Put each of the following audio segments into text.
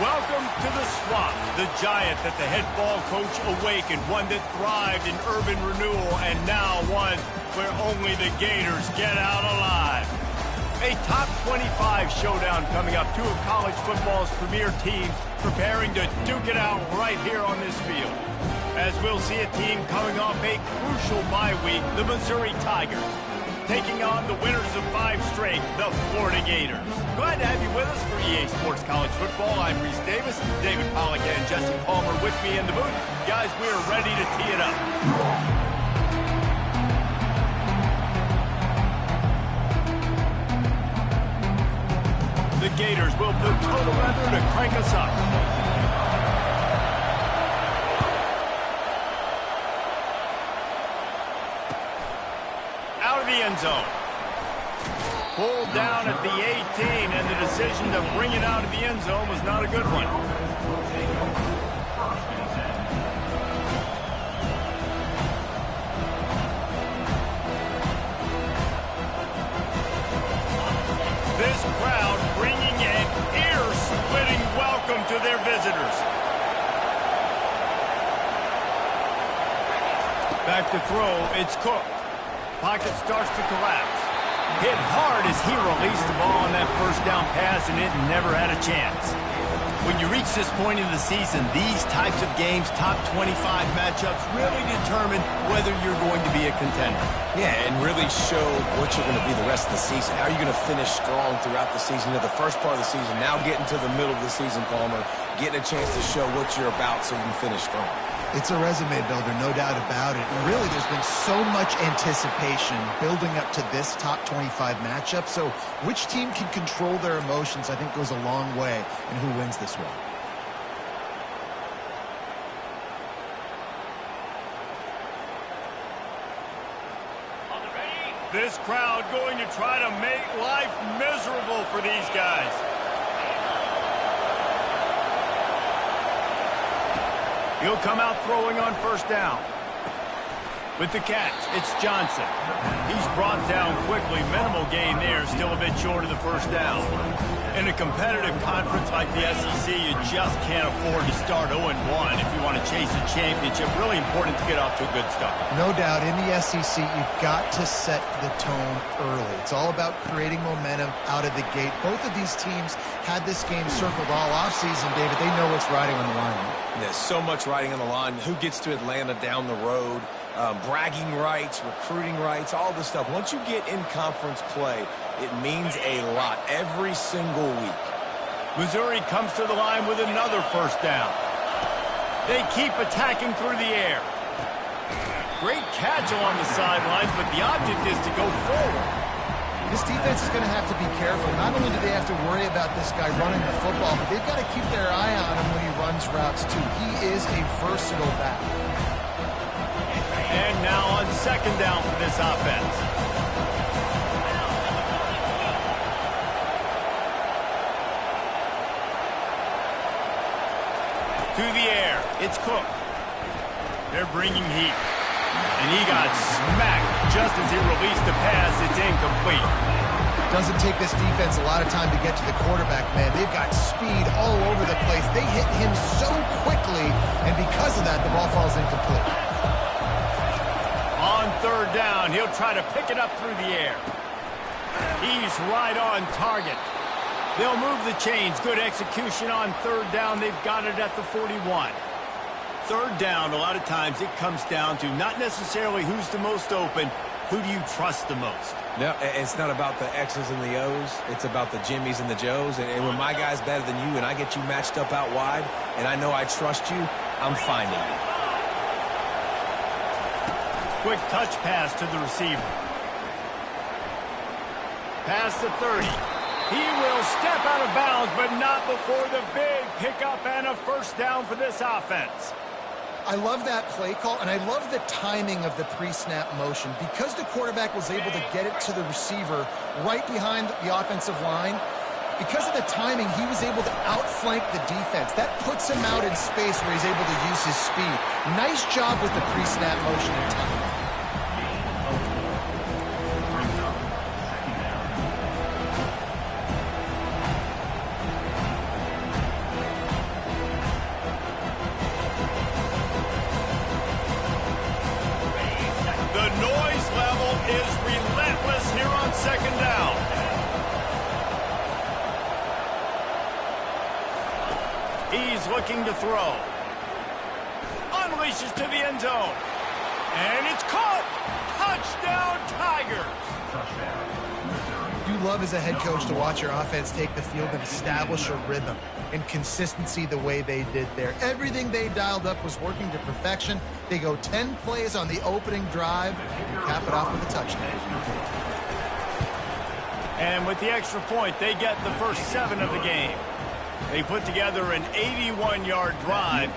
Welcome to the Swamp, the giant that the head ball coach awakened, one that thrived in urban renewal, and now one where only the Gators get out alive. A top 25 showdown coming up, two of college football's premier teams preparing to duke it out right here on this field. As we'll see a team coming off a crucial bye week, the Missouri Tigers, taking on the winners of 5 straight, the Florida Gators. Glad to have you with us for EA Sports College Football. I'm Reese Davis, David Pollack and Jesse Palmer with me in the booth. Guys, we are ready to tee it up. The Gators will put total weather to crank us up. End zone. Pulled down at the 18, and the decision to bring it out of the end zone was not a good one. This crowd bringing an ear-splitting welcome to their visitors. Back to throw, it's Cook. Pocket starts to collapse. Hit hard as he released the ball on that first down pass, and it never had a chance. When you reach this point in the season, these types of games, top 25 matchups, really determine whether you're going to be a contender. Yeah, and really show what you're going to be the rest of the season. How are you going to finish strong throughout the season, to the first part of the season, now getting to the middle of the season, Palmer, getting a chance to show what you're about so you can finish strong. It's a resume builder, no doubt about it. And really, there's been so much anticipation building up to this top 25 matchup. So which team can control their emotions, I think, goes a long way in who wins this one. This crowd going to try to make life miserable for these guys. He'll come out throwing on first down. With the catch, it's Johnson. He's brought down quickly. Minimal gain there, still a bit short of the first down. In a competitive conference like the SEC, you just can't afford to start 0-1 if you want to chase a championship. Really important to get off to a good start. No doubt, in the SEC, you've got to set the tone early. It's all about creating momentum out of the gate. Both of these teams had this game circled all offseason, David. They know what's riding on the line. There's so much riding on the line. Who gets to Atlanta down the road? Bragging rights, recruiting rights, all this stuff. Once you get in conference play, it means a lot every single week. Missouri comes to the line with another first down. They keep attacking through the air. Great catch along the sidelines, but the object is to go forward. This defense is going to have to be careful. Not only do they have to worry about this guy running the football, but they've got to keep their eye on him when he runs routes, too. He is a versatile back. And now on second down for this offense. To the air, it's Cook. They're bringing heat. And he got smacked just as he released the pass. It's incomplete. Doesn't take this defense a lot of time to get to the quarterback, man. They've got speed all over the place. They hit him so quickly, and because of that, the ball falls incomplete. On third down, he'll try to pick it up through the air. He's right on target. They'll move the chains. Good execution on third down. They've got it at the 41. Third down, a lot of times it comes down to not necessarily who's the most open, who do you trust the most? No, it's not about the X's and the O's. It's about the Jimmys and the Joes. And when my guy's better than you and I get you matched up out wide and I know I trust you, I'm finding you. Quick touch pass to the receiver. Past the 30. He will step out of bounds, but not before the big pickup and a first down for this offense. I love that play call, and I love the timing of the pre-snap motion. Because the quarterback was able to get it to the receiver right behind the offensive line, because of the timing, he was able to outflank the defense. That puts him out in space where he's able to use his speed. Nice job with the pre-snap motion and timing. He's looking to throw. Unleashes to the end zone. And it's caught. Touchdown, Tigers. You love as a head coach to watch your offense take the field and establish a rhythm and consistency the way they did there. Everything they dialed up was working to perfection. They go 10 plays on the opening drive and cap it off with a touchdown. And with the extra point, they get the first 7 of the game. They put together an 81-yard drive,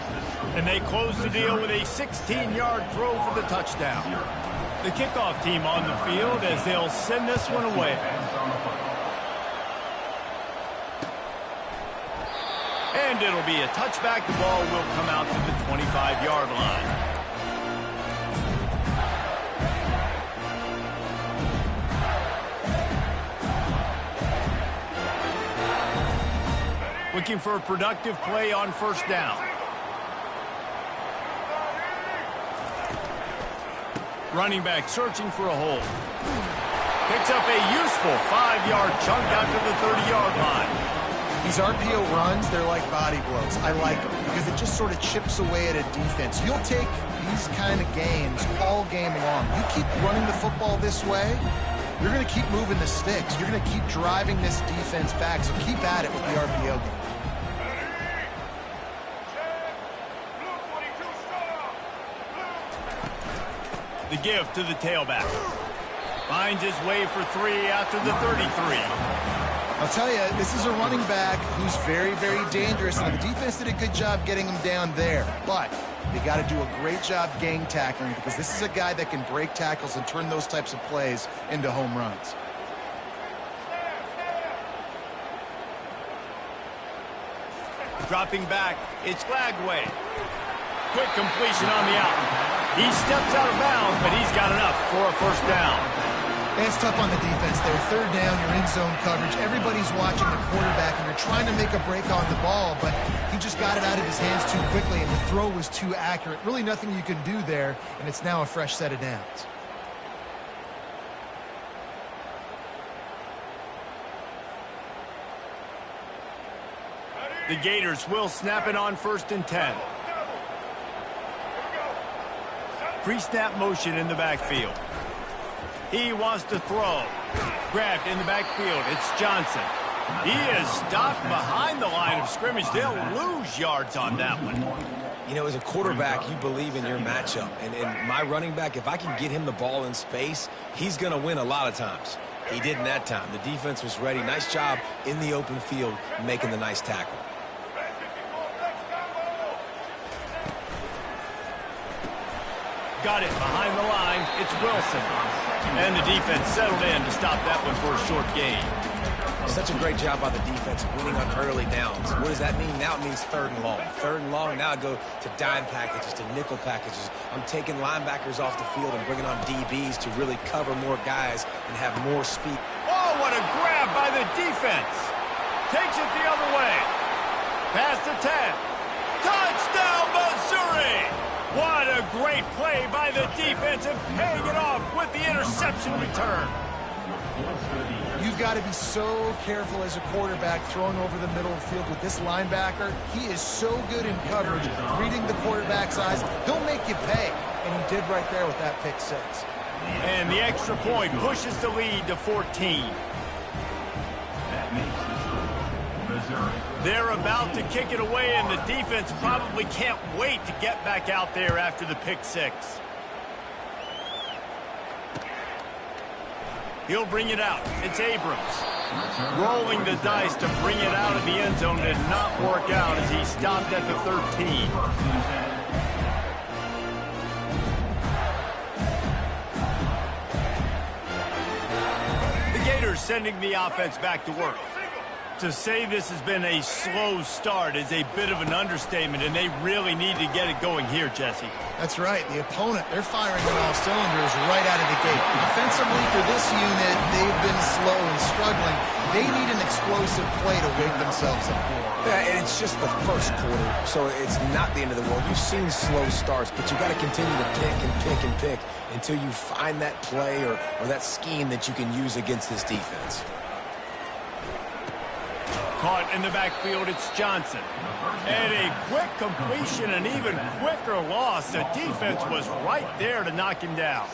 and they close the deal with a 16-yard throw for the touchdown. The kickoff team on the field as they'll send this one away. And it'll be a touchback. The ball will come out to the 25-yard line. Looking for a productive play on first down. Running back searching for a hole. Picks up a useful 5-yard chunk out to the 30-yard line. These RPO runs, they're like body blows. I like them because it just sort of chips away at a defense. You'll take these kind of games all game long. You keep running the football this way, you're going to keep moving the sticks. You're going to keep driving this defense back, so keep at it with the RPO game. The give to the tailback. Finds his way for 3 out to the 33. I'll tell you, this is a running back who's very, very dangerous, and the defense did a good job getting him down there. But they got to do a great job gang tackling because this is a guy that can break tackles and turn those types of plays into home runs. Dropping back, it's Lagway. Quick completion on the out. He steps out of bounds, but he's got enough for a first down. And it's tough on the defense there. Third down, you're in zone coverage. Everybody's watching the quarterback, and you're trying to make a break on the ball, but he just got it out of his hands too quickly, and the throw was too accurate. Really nothing you can do there, and it's now a fresh set of downs. The Gators will snap it on 1st and 10. Pre-snap motion in the backfield. He wants to throw. Grabbed in the backfield. It's Johnson. He is stopped behind the line of scrimmage. They'll lose yards on that one. You know, as a quarterback, you believe in your matchup. And my running back, if I can get him the ball in space, he's going to win a lot of times. He didn't that time. The defense was ready. Nice job in the open field making the nice tackle. Got it behind the line. It's Wilson. And the defense settled in to stop that one for a short gain. Such a great job by the defense winning on early downs. What does that mean? Now it means 3rd and long. 3rd and long, now I go to dime packages, to nickel packages. I'm taking linebackers off the field and bringing on DBs to really cover more guys and have more speed. Oh, what a grab by the defense. Takes it the other way. Past the 10. Touchdown, Missouri! What a great play by the defense and paying it off with the interception return. You've got to be so careful as a quarterback throwing over the middle of the field with this linebacker. He is so good in coverage, reading the quarterback's eyes. He'll make you pay, and he did right there with that pick 6. And the extra point pushes the lead to 14. They're about to kick it away, and the defense probably can't wait to get back out there after the pick 6. He'll bring it out. It's Abrams. Rolling the dice to bring it out of the end zone did not work out as he stopped at the 13. The Gators sending the offense back to work. To say this has been a slow start is a bit of an understatement, and they really need to get it going here, Jesse. That's right. The opponent, they're firing on all cylinders right out of the gate. Offensively, for this unit, they've been slow and struggling. They need an explosive play to wake themselves up. Yeah, and it's just the first quarter, so it's not the end of the world. You've seen slow starts, but you got to continue to pick and pick and pick until you find that play or that scheme that you can use against this defense. caught in the backfield. It's Johnson. And a quick completion, an even quicker loss. The defense was right there to knock him down.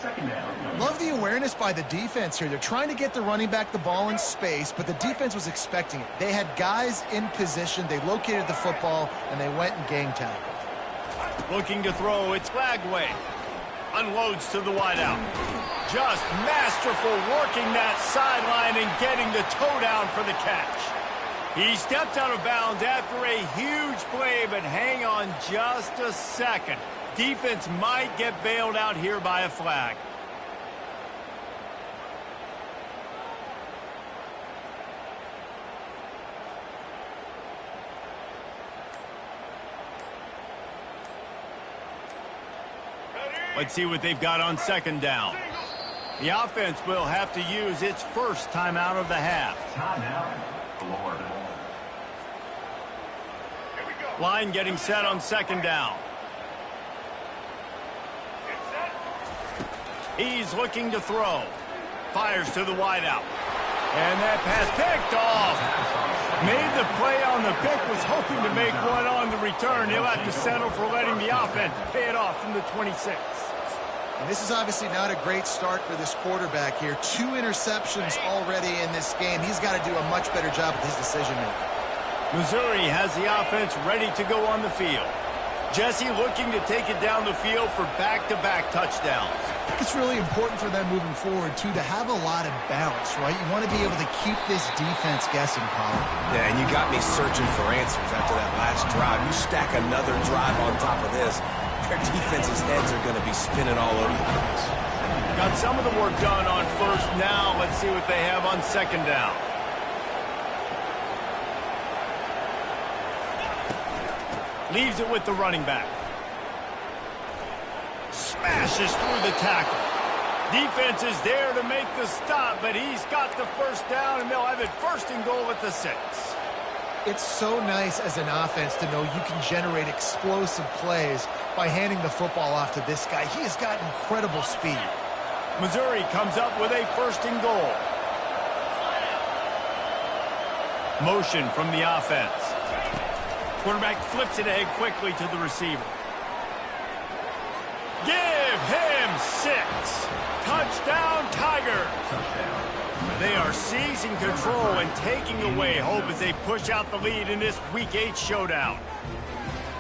Love the awareness by the defense here. They're trying to get the running back the ball in space, but the defense was expecting it. They had guys in position. They located the football, and they went and gang tackled. Looking to throw, it's Lagway. Unloads to the wideout. Just masterful working that sideline and getting the toe down for the catch. He stepped out of bounds after a huge play, but hang on just a second. Defense might get bailed out here by a flag. Let's see what they've got on second down. The offense will have to use its first timeout of the half. Line getting set on second down. He's looking to throw. Fires to the wideout. And that pass picked off. Made the play on the pick, was hoping to make one on the return. He'll have to settle for letting the offense pay it off from the 26. And this is obviously not a great start for this quarterback here. 2 interceptions already in this game. He's got to do a much better job with his decision-making. Missouri has the offense ready to go on the field. Jesse looking to take it down the field for back-to-back touchdowns. I think it's really important for them moving forward, too, to have a lot of bounce, right? You want to be able to keep this defense guessing, Paul. Yeah, and you got me searching for answers after that last drive. You stack another drive on top of this, their defense's heads are going to be spinning all over the place. Got some of the work done on first. Now let's see what they have on second down. Leaves it with the running back. Smashes through the tackle. Defense is there to make the stop, but he's got the first down, and they'll have it first and goal at the 6. It's so nice as an offense to know you can generate explosive plays by handing the football off to this guy. He has got incredible speed. Missouri comes up with a first and goal. Motion from the offense. Quarterback flips it ahead quickly to the receiver. Give him 6. Touchdown, Tigers. They are seizing control and taking away hope as they push out the lead in this Week 8 showdown.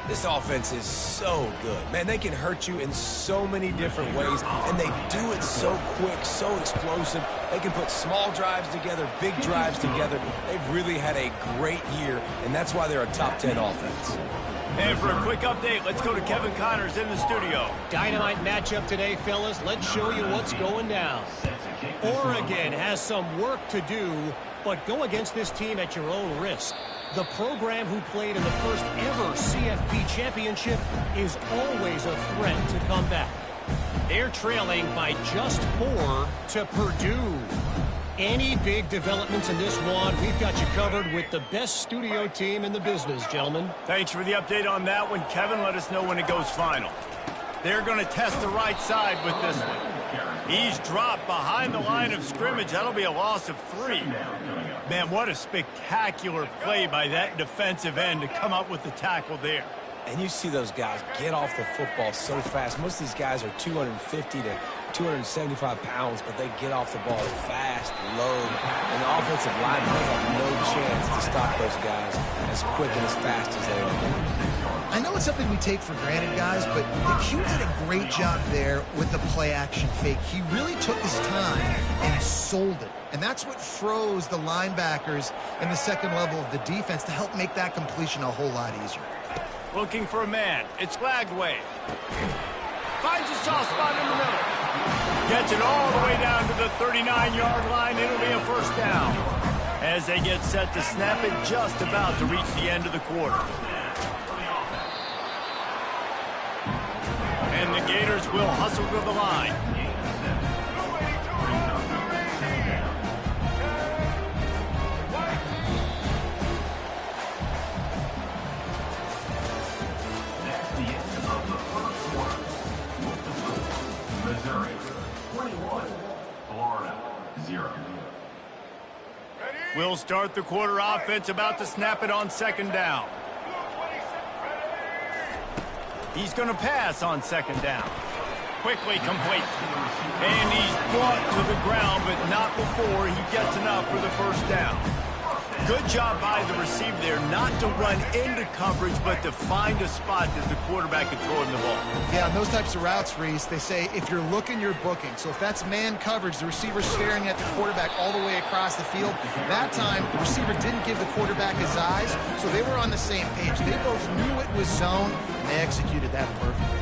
This offense is so good. Man, they can hurt you in so many different ways, and they do it so quick, so explosive. They can put small drives together, big drives together. They've really had a great year, and that's why they're a top 10 offense. And for a quick update, let's go to Kevin Connors in the studio. Dynamite matchup today, fellas. Let's show you what's going down. Oregon has some work to do, but go against this team at your own risk. The program who played in the first ever CFP championship is always a threat to come back. They're trailing by just 4 to Purdue. Any big developments in this one, we've got you covered with the best studio team in the business, gentlemen. Thanks for the update on that one, Kevin. Let us know when it goes final. They're going to test the right side with this one. He's dropped behind the line of scrimmage. That'll be a loss of 3. Man, what a spectacular play by that defensive end to come up with the tackle there. And you see those guys get off the football so fast. Most of these guys are 250 to 275 pounds, but they get off the ball fast, low. And the offensive line, they have no chance to stop those guys as quick and as fast as they are. I know it's something we take for granted, guys, but the Q did a great job there with the play-action fake. He really took his time and sold it. And that's what froze the linebackers in the second level of the defense to help make that completion a whole lot easier. Looking for a man. It's Lagway. Finds a soft spot in the middle. Gets it all the way down to the 39-yard line. It'll be a first down. As they get set to snap it, just about to reach the end of the quarter. And the Gators will hustle to the line. We'll start the quarter offense, about to snap it on second down. He's going to pass on second down. Quickly complete. And he's brought to the ground, but not before he gets enough for the first down. Good job by the receiver there, not to run into coverage, but to find a spot that the quarterback can throw him the ball. Yeah, on those types of routes, Reese, they say if you're looking, you're booking. So if that's man coverage, the receiver's staring at the quarterback all the way across the field. That time, the receiver didn't give the quarterback his eyes, so they were on the same page. They both knew it was zone, and they executed that perfectly.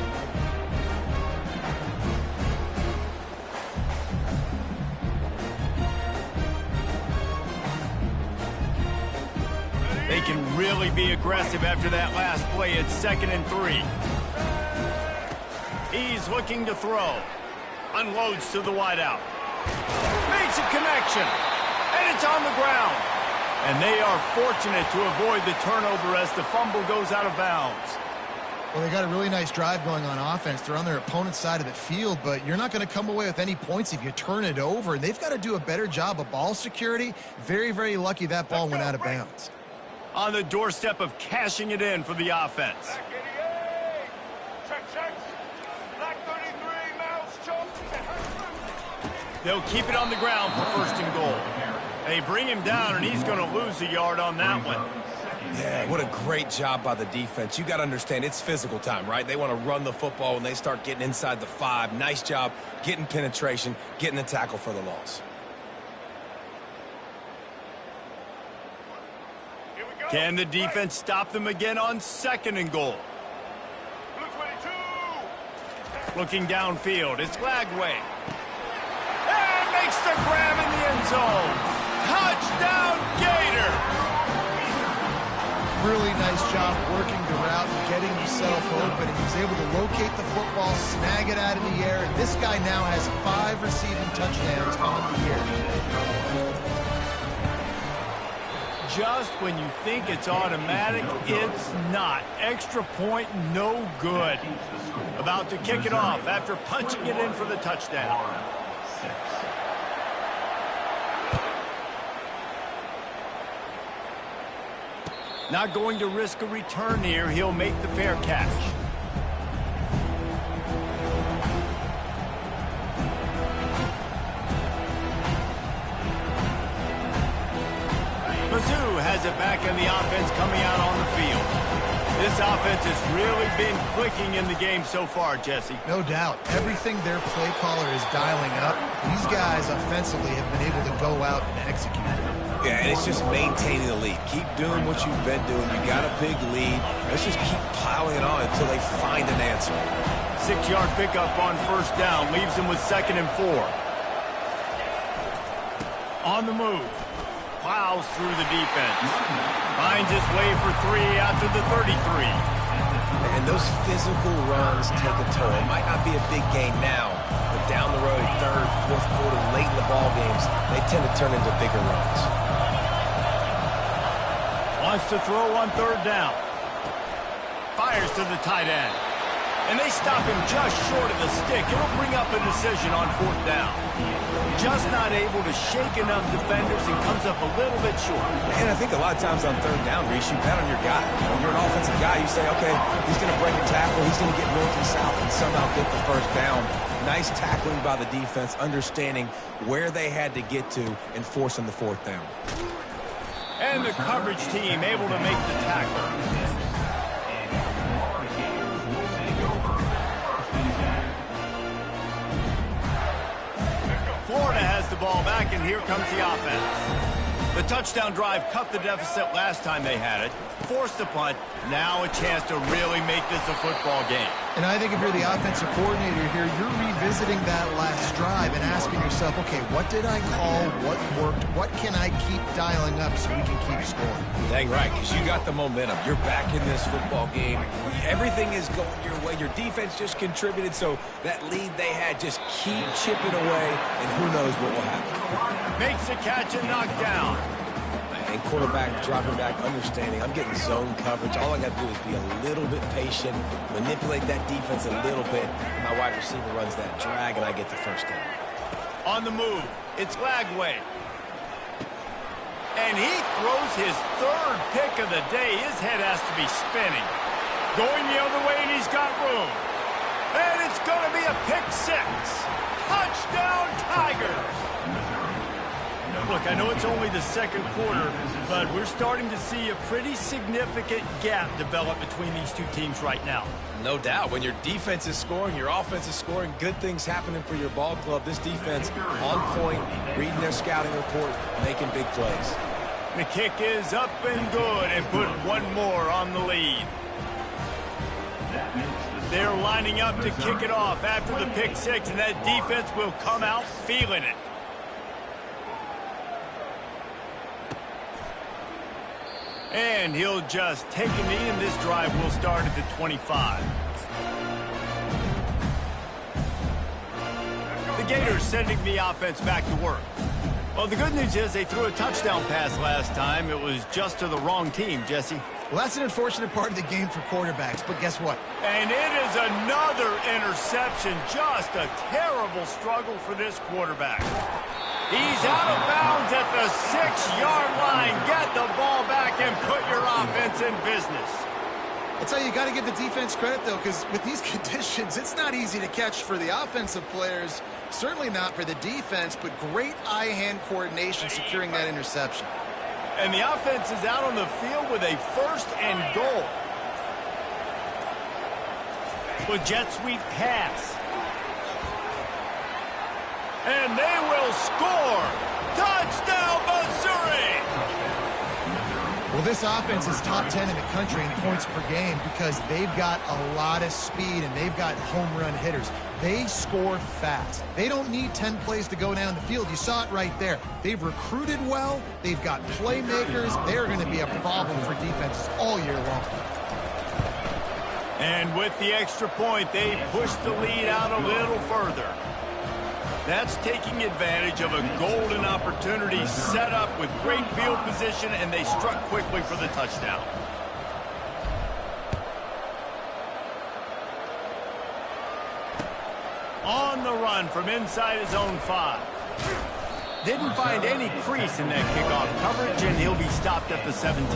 They can really be aggressive after that last play. It's 2nd and 3. He's looking to throw. Unloads to the wideout. Makes a connection. And it's on the ground. And they are fortunate to avoid the turnover as the fumble goes out of bounds. Well, they got a really nice drive going on offense. They're on their opponent's side of the field, but you're not going to come away with any points if you turn it over. And they've got to do a better job of ball security. Very, very lucky that ball went out of bounds. On the doorstep of cashing it in for the offense. They'll keep it on the ground for 1st and goal. They bring him down, and he's going to lose a yard on that one. Yeah, what a great job by the defense. You got to understand, it's physical time, right? They want to run the football when they start getting inside the 5. Nice job getting penetration, getting the tackle for the loss. Can the defense stop them again on 2nd and goal? Looking downfield, it's Lagway. And makes the grab in the end zone. Touchdown, Gator! Really nice job working the route and getting himself open. He was able to locate the football, snag it out of the air, and this guy now has 5 receiving touchdowns on the year. Just when you think it's automatic, it's not. Extra point, no good. About to kick it off after punching it in for the touchdown. Not going to risk a return here. He'll make the fair catch. Mizzou has it back in the offense coming out on the field. This offense has really been clicking in the game so far, Jesse. No doubt. Everything their play caller is dialing up, these guys offensively have been able to go out and execute. Yeah, and it's just maintaining the lead. Keep doing what you've been doing. You got a big lead. Let's just keep piling it on until they find an answer. 6-yard pickup on 1st down. Leaves them with 2nd and 4. On the move. Plows through the defense. Finds his way for 3 after the 33. And those physical runs take a toll. It might not be a big gain now, but down the road, 3rd, 4th quarter, late in the ball games, they tend to turn into bigger runs. Wants to throw on 3rd down. Fires to the tight end. And they stop him just short of the stick. It'll bring up a decision on 4th down. Just not able to shake enough defenders and comes up a little bit short. And I think a lot of times on 3rd down, Reese, you bet on your guy. When you're an offensive guy, you say, okay, he's going to break a tackle, he's going to get north and south and somehow get the 1st down. Nice tackling by the defense, understanding where they had to get to and forcing the 4th down. And the coverage team able to make the tackle. Florida has the ball back, and here comes the offense. The touchdown drive cut the deficit last time they had it, forced the punt, now a chance to really make this a football game. And I think if you're the offensive coordinator here, you're revisiting that last drive and asking yourself, okay, what did I call, what worked, what can I keep dialing up so we can keep scoring? Dang right, because you got the momentum. You're back in this football game. Everything is going your way. Your defense just contributed, so that lead they had, just keep chipping away, and who knows what will happen. Makes the catch and knocked down. And quarterback dropping back, understanding I'm getting zone coverage. All I got to do is be a little bit patient, manipulate that defense a little bit. My wide receiver runs that drag, and I get the 1st down. On the move, it's Lagway. And he throws his third pick of the day. His head has to be spinning. Going the other way, and he's got room. And it's going to be a pick six. Touchdown, Tigers! Look, I know it's only the second quarter, but we're starting to see a pretty significant gap develop between these two teams right now. No doubt. When your defense is scoring, your offense is scoring, good things happening for your ball club. This defense on point, reading their scouting report, making big plays. The kick is up and good, and put one more on the lead. They're lining up to kick it off after the pick six, and that defense will come out feeling it. And he'll just take a knee, and this drive will start at the 25. The Gators sending the offense back to work. Well, the good news is they threw a touchdown pass last time. It was just to the wrong team, Jesse. Well, that's an unfortunate part of the game for quarterbacks, but guess what? And it is another interception. Just a terrible struggle for this quarterback. He's out of bounds at the 6-yard line. Get the ball back and put your offense in business. I'll tell you, you got to give the defense credit, though, because with these conditions, it's not easy to catch for the offensive players. Certainly not for the defense, but great eye-hand coordination securing that interception. And the offense is out on the field with a 1st and goal. With jet sweep pass. And they will score. Touchdown, Missouri! Well, this offense is top 10 in the country in points per game because they've got a lot of speed and they've got home run hitters. They score fast. They don't need 10 plays to go down the field. You saw it right there. They've recruited well. They've got playmakers. They're going to be a problem for defenses all year long. And with the extra point, they push the lead out a little further. That's taking advantage of a golden opportunity set up with great field position, and they struck quickly for the touchdown. On the run from inside his own 5. Didn't find any crease in that kickoff coverage, and he'll be stopped at the 17.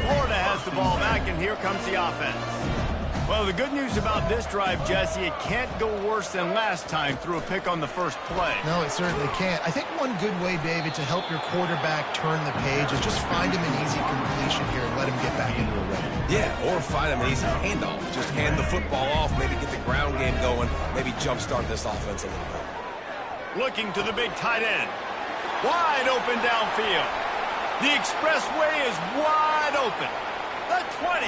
Florida has the ball back, and here comes the offense. Well, the good news about this drive, Jesse, it can't go worse than last time through a pick on the first play. No, it certainly can't. I think one good way, David, to help your quarterback turn the page is just find him an easy completion here and let him get back into a rhythm. Yeah, or find him an easy handoff. Just hand the football off, maybe get the ground game going, maybe jumpstart this offense a little bit. Looking to the big tight end. Wide open downfield. The expressway is wide open. The 20.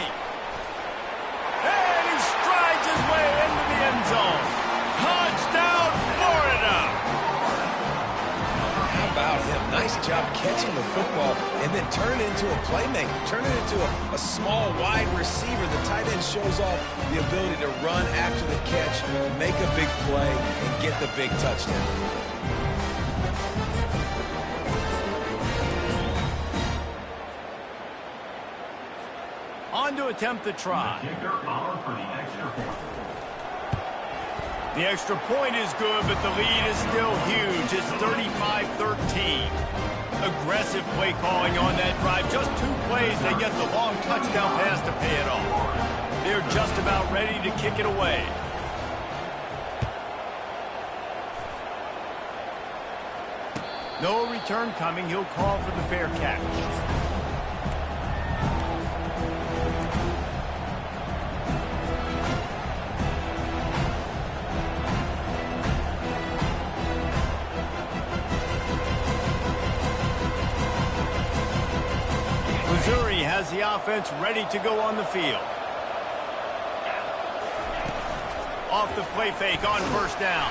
And he strides his way into the end zone. Touchdown, Florida! How about him? Nice job catching the football and then turn it into a playmaker. Turn it into a small, wide receiver. The tight end shows off the ability to run after the catch, make a big play, and get the big touchdown. On to attempt the try. The extra point is good, but the lead is still huge. It's 35-13. Aggressive play calling on that drive. Just 2 plays, they get the long touchdown pass to pay it off. They're just about ready to kick it away. No return coming. He'll call for the fair catch. Missouri has the offense ready to go on the field. Off the play fake on first down.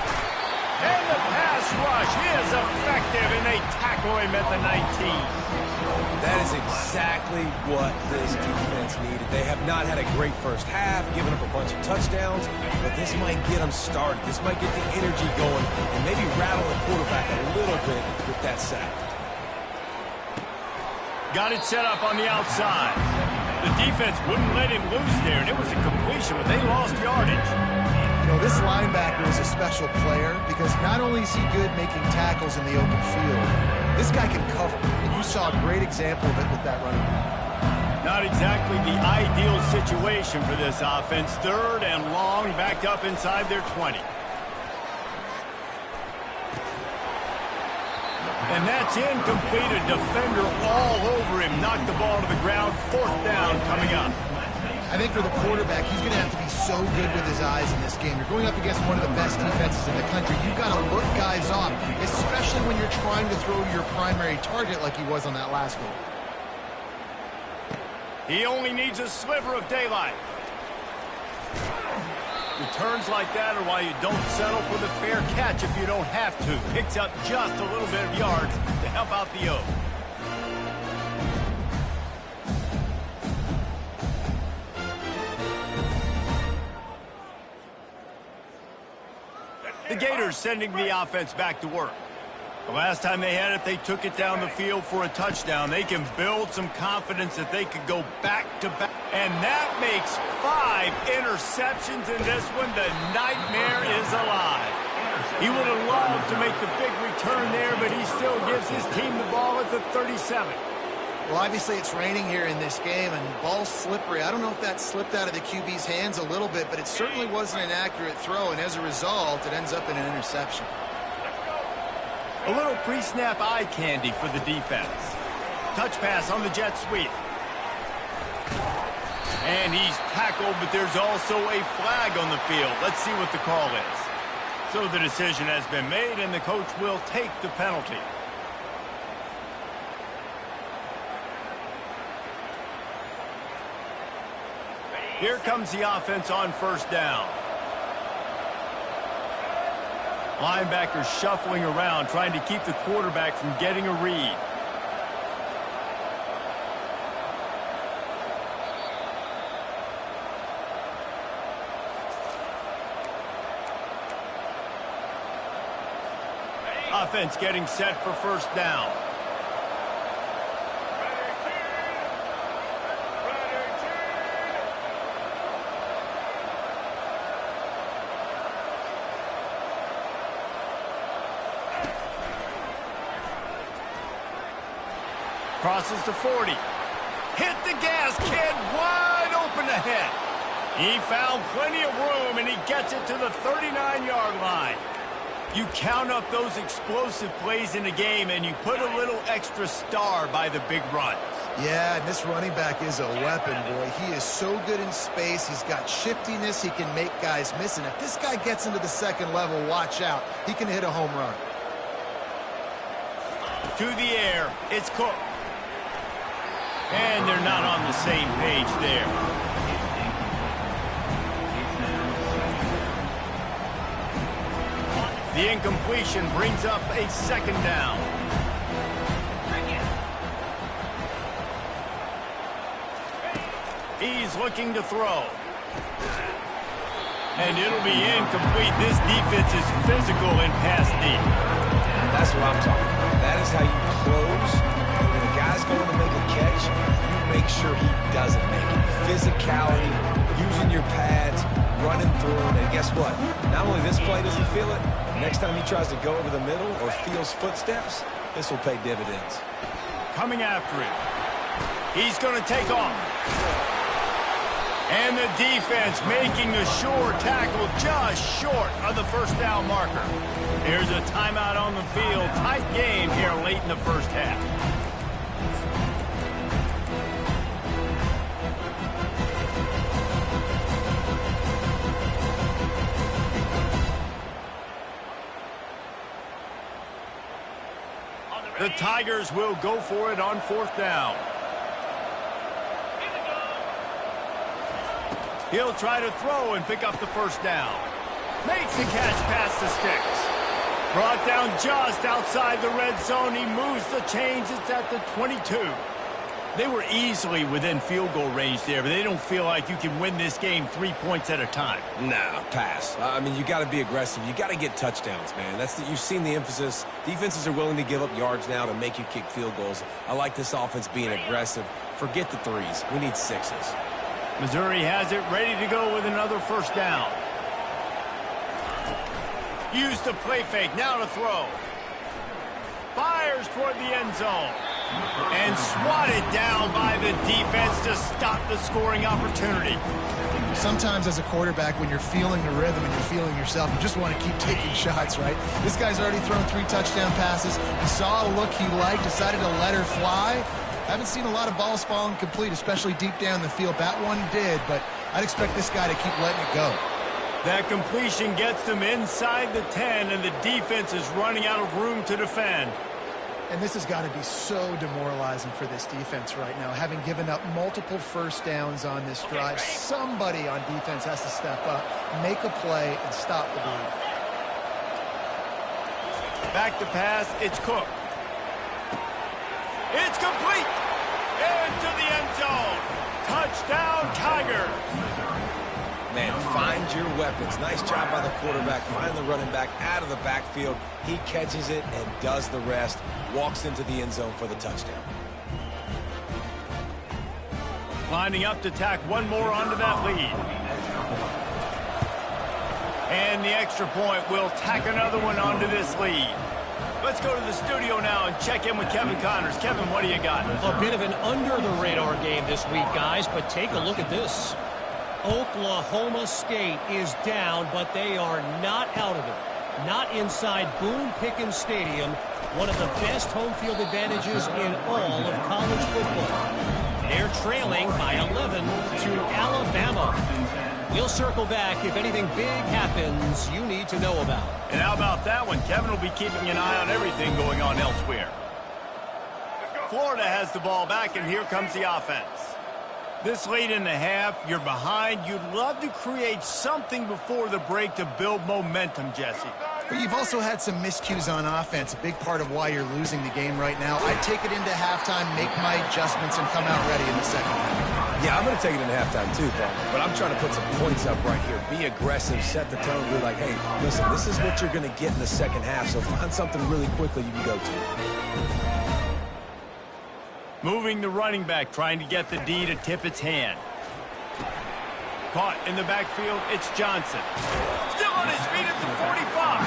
And the pass rush is effective, and they tackle him at the 19. That is exactly what this defense needed. They have not had a great first half, given up a bunch of touchdowns, but this might get them started. This might get the energy going and maybe rattle the quarterback a little bit with that sack. Got it set up on the outside. The defense wouldn't let him loose there, and it was a completion, but they lost yardage. You know, this linebacker is a special player because not only is he good making tackles in the open field, This guy can cover, and you saw a great example of it with that running back. Not exactly the ideal situation for this offense. 3rd and long, backed up inside their 20. And that's incomplete. A defender all over him. Knocked the ball to the ground. 4th down coming up. I think for the quarterback, he's going to have to be so good with his eyes in this game. You're going up against one of the best defenses in the country. You've got to look guys off, especially when you're trying to throw to your primary target like he was on that last one. He only needs a sliver of daylight. Returns like that are why you don't settle for the fair catch if you don't have to. Picks up just a little bit of yards to help out the O. The Gators sending the offense back to work. The last time they had it, they took it down the field for a touchdown. They can build some confidence that they could go back-to-back. And that makes 5 interceptions in this one. The nightmare is alive. He would have loved to make the big return there, but he still gives his team the ball at the 37. Well, obviously it's raining here in this game, and the ball's slippery. I don't know if that slipped out of the QB's hands a little bit, but it certainly wasn't an accurate throw, and as a result, it ends up in an interception. A little pre-snap eye candy for the defense. Touch pass on the jet sweep. And he's tackled, but there's also a flag on the field. Let's see what the call is. So the decision has been made, and the coach will take the penalty. Here comes the offense on 1st down. Linebackers shuffling around, trying to keep the quarterback from getting a read. Offense getting set for 1st down. Crosses to 40. Hit the gas, kid. Wide open ahead. He found plenty of room, and he gets it to the 39-yard line. You count up those explosive plays in a game, and you put a little extra star by the big runs. Yeah, and this running back is a weapon, boy. He is so good in space. He's got shiftiness. He can make guys miss. And if this guy gets into the 2nd level, watch out. He can hit a home run. To the air, it's Cook. And they're not on the same page there. The incompletion brings up a 2nd down. He's looking to throw. And it'll be incomplete. This defense is physical and pass deep. That's what I'm talking about. That is how you close. When a guy's going to make a catch, you make sure he doesn't make it. Physicality, using your pads, running through it. And guess what? Not only this play does he feel it, next time he tries to go over the middle or feels footsteps, this will pay dividends. Coming after him. He's going to take off. And the defense making the sure tackle just short of the 1st down marker. Here's a timeout on the field. Tight game here late in the 1st half. The Tigers will go for it on 4th down. He'll try to throw and pick up the 1st down. Makes the catch past the sticks. Brought down just outside the red zone. He moves the chains. It's at the 22. They were easily within field goal range there, but they don't feel like you can win this game 3 points at a time. Nah, pass. I mean, you got to be aggressive. You got to get touchdowns, man. You've seen the emphasis. Defenses are willing to give up yards now to make you kick field goals. I like this offense being aggressive. Forget the 3s. We need 6s. Missouri has it ready to go with another 1st down. Use the play fake. Now to throw. Fires toward the end zone. And swatted down by the defense to stop the scoring opportunity. Sometimes as a quarterback, when you're feeling the rhythm and you're feeling yourself, you just want to keep taking shots, right? This guy's already thrown 3 touchdown passes. He saw a look he liked, decided to let her fly. Haven't seen a lot of balls falling complete, especially deep down the field. That one did, but I'd expect this guy to keep letting it go. That completion gets them inside the 10, and the defense is running out of room to defend. And this has got to be so demoralizing for this defense right now, having given up multiple first downs on this drive. Somebody on defense has to step up, make a play, and stop the bleed. Back to pass, it's Cook. It's complete! Into the end zone! Touchdown, Tigers! Man, find your weapons. Nice job by the quarterback. Find the running back out of the backfield. He catches it and does the rest. Walks into the end zone for the touchdown. Lining up to tack one more onto that lead. And the extra point will tack another one onto this lead. Let's go to the studio now and check in with Kevin Connors. Kevin, what do you got? A bit of an under-the-radar game this week, guys, but take a look at this. Oklahoma State is down, but they are not out of it. Not inside Boone Pickens Stadium, one of the best home field advantages in all of college football. They're trailing by 11 to Alabama. We'll circle back if anything big happens you need to know about. And how about that one? Kevin will be keeping an eye on everything going on elsewhere. Florida has the ball back, and here comes the offense. This late in the half, you're behind. You'd love to create something before the break to build momentum, Jesse. But you've also had some miscues on offense, a big part of why you're losing the game right now. I'd take it into halftime, make my adjustments, and come out ready in the second half. Yeah, I'm going to take it into halftime too, Paul. But I'm trying to put some points up right here. Be aggressive, set the tone, be like, hey, listen, this is what you're going to get in the second half, so find something really quickly you can go to. Moving the running back, trying to get the D to tip its hand. Caught in the backfield, it's Johnson. Still on his feet at the 45.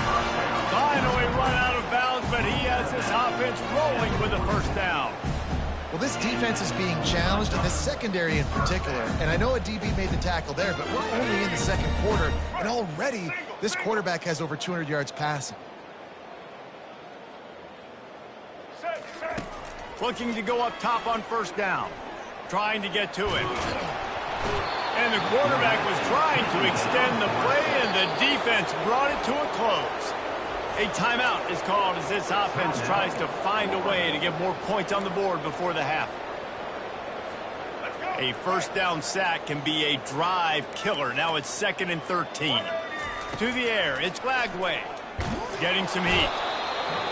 Finally run out of bounds, but he has this offense rolling with a first down. Well, this defense is being challenged, and this secondary in particular. And I know a DB made the tackle there, but we're only in the second quarter, and already this quarterback has over 200 yards passing. Looking to go up top on first down. Trying to get to it. And the quarterback was trying to extend the play, and the defense brought it to a close. A timeout is called as this offense tries to find a way to get more points on the board before the half. A first down sack can be a drive killer. Now it's 2nd and 13. To the air, it's Glagway. Getting some heat.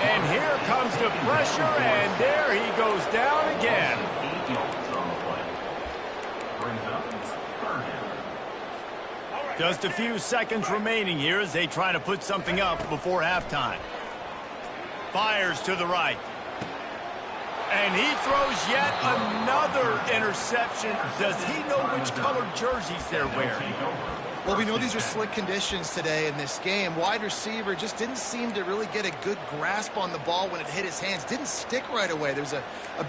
And here comes the pressure, and there he goes down again. Just a few seconds remaining here as they try to put something up before halftime. Fires to the right. And he throws yet another interception. Does he know which colored jerseys they're wearing? Well, we know these are slick conditions today in this game. Wide receiver just didn't seem to really get a good grasp on the ball when it hit his hands. Didn't stick right away. There was a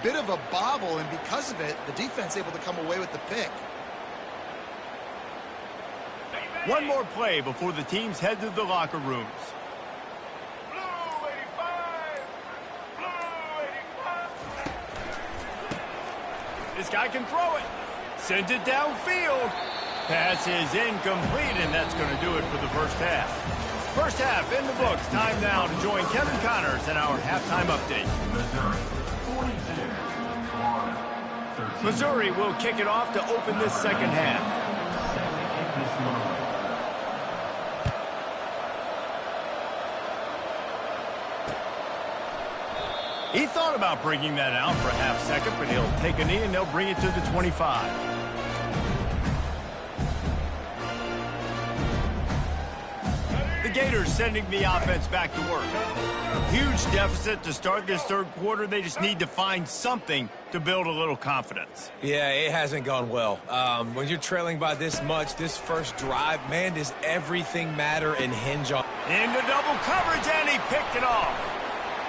bit of a bobble, and because of it, the defense able to come away with the pick. One more play before the teams head to the locker rooms. This guy can throw it. Sends it downfield. Pass is incomplete, and that's going to do it for the first half. First half in the books. Time now to join Kevin Connors in our halftime update. Missouri will kick it off to open this second half. He thought about bringing that out for a half second, but he'll take a knee and they'll bring it to the 25. The Gators sending the offense back to work. Huge deficit to start this third quarter. They just need to find something to build a little confidence. Yeah, it hasn't gone well. When you're trailing by this much, this first drive, man, does everything matter and hinge on. Into double coverage, and he picked it off.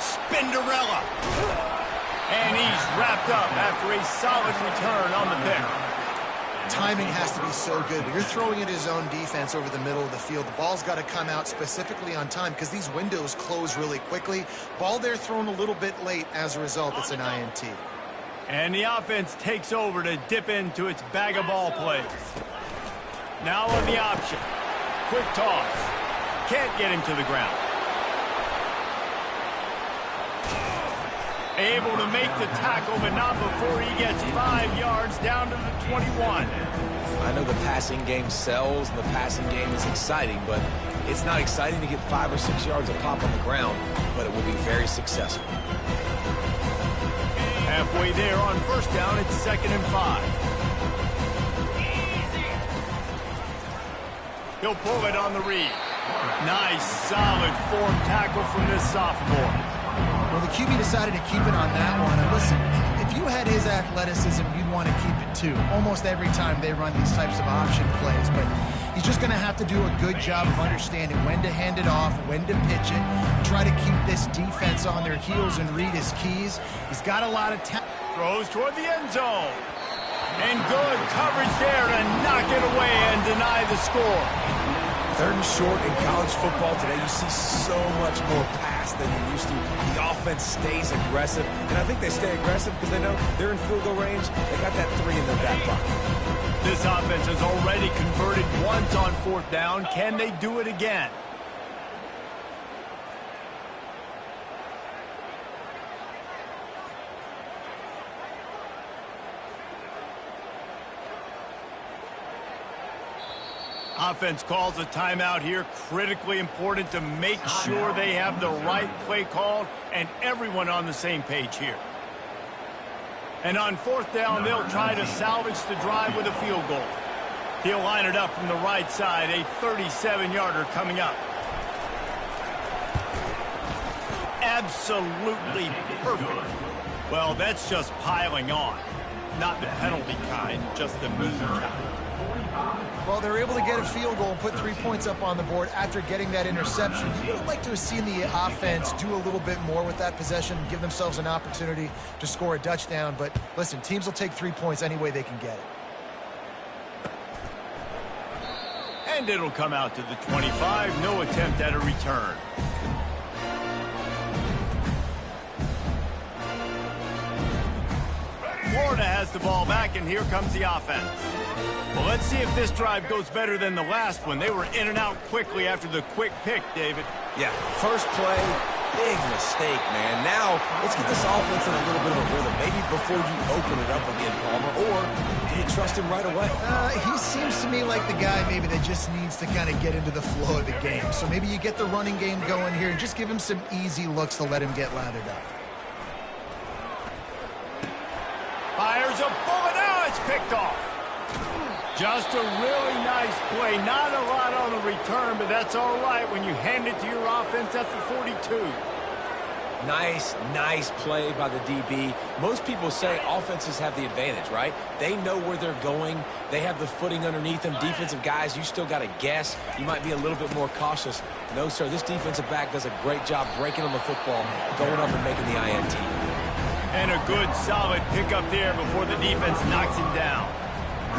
Spinderella. And he's wrapped up after a solid return on the pick. Timing has to be so good. But you're throwing at his own defense over the middle of the field. The ball's got to come out specifically on time because these windows close really quickly. Ball there thrown a little bit late. As a result, it's an INT. And the offense takes over to dip into its bag of ball plays. Now on the option. Quick toss. Can't get him to the ground. Able to make the tackle, but not before he gets 5 yards down to the 21. I know the passing game sells and the passing game is exciting, but it's not exciting to get 5 or 6 yards of pop on the ground, but it will be very successful. Halfway there on first down, it's 2nd and 5. He'll pull it on the read. Nice, solid form tackle from this sophomore. Well, the QB decided to keep it on that one. And listen, if you had his athleticism, you'd want to keep it too. Almost every time they run these types of option plays. But he's just going to have to do a good job of understanding when to hand it off, when to pitch it, try to keep this defense on their heels and read his keys. He's got a lot of talent. Throws toward the end zone. And good coverage there to knock it away and deny the score. 3rd and short in college football today, you see so much more pass than you used to. The offense stays aggressive, and I think they stay aggressive because they know they're in field goal range. They got that 3 in their back pocket. This offense has already converted once on 4th down. Can they do it again? Offense calls a timeout here. Critically important to make sure they have the right play called and everyone on the same page here. And on 4th down, they'll try to salvage the drive with a field goal. He'll line it up from the right side, a 37-yarder coming up. Absolutely perfect. Well, that's just piling on. Not the penalty kind, just the mean kind. Well, they're able to get a field goal and put 3 points up on the board after getting that interception. You would like to have seen the offense do a little bit more with that possession, give themselves an opportunity to score a touchdown. But listen, teams will take 3 points any way they can get it. And it'll come out to the 25. No attempt at a return. Florida has the ball back, and here comes the offense. Well, let's see if this drive goes better than the last one. They were in and out quickly after the quick pick, David. Yeah, first play, big mistake, man. Now, let's get this offense in a little bit of a rhythm. Maybe before you open it up again, Palmer, or do you trust him right away? He seems to me like the guy maybe that just needs to kind of get into the flow of the game. So maybe you get the running game going here and just give him some easy looks to let him get lathered up. Fires a bullet. Now it's picked off. Just a really nice play. Not a lot on the return, but that's all right when you hand it to your offense at the 42. Nice play by the DB. Most people say offenses have the advantage, right? They know where they're going. They have the footing underneath them. Defensive guys, you still got to guess. You might be a little bit more cautious. No, sir, this defensive back does a great job breaking on the football, going up and making the INT. And a good, solid pickup there before the defense knocks him down.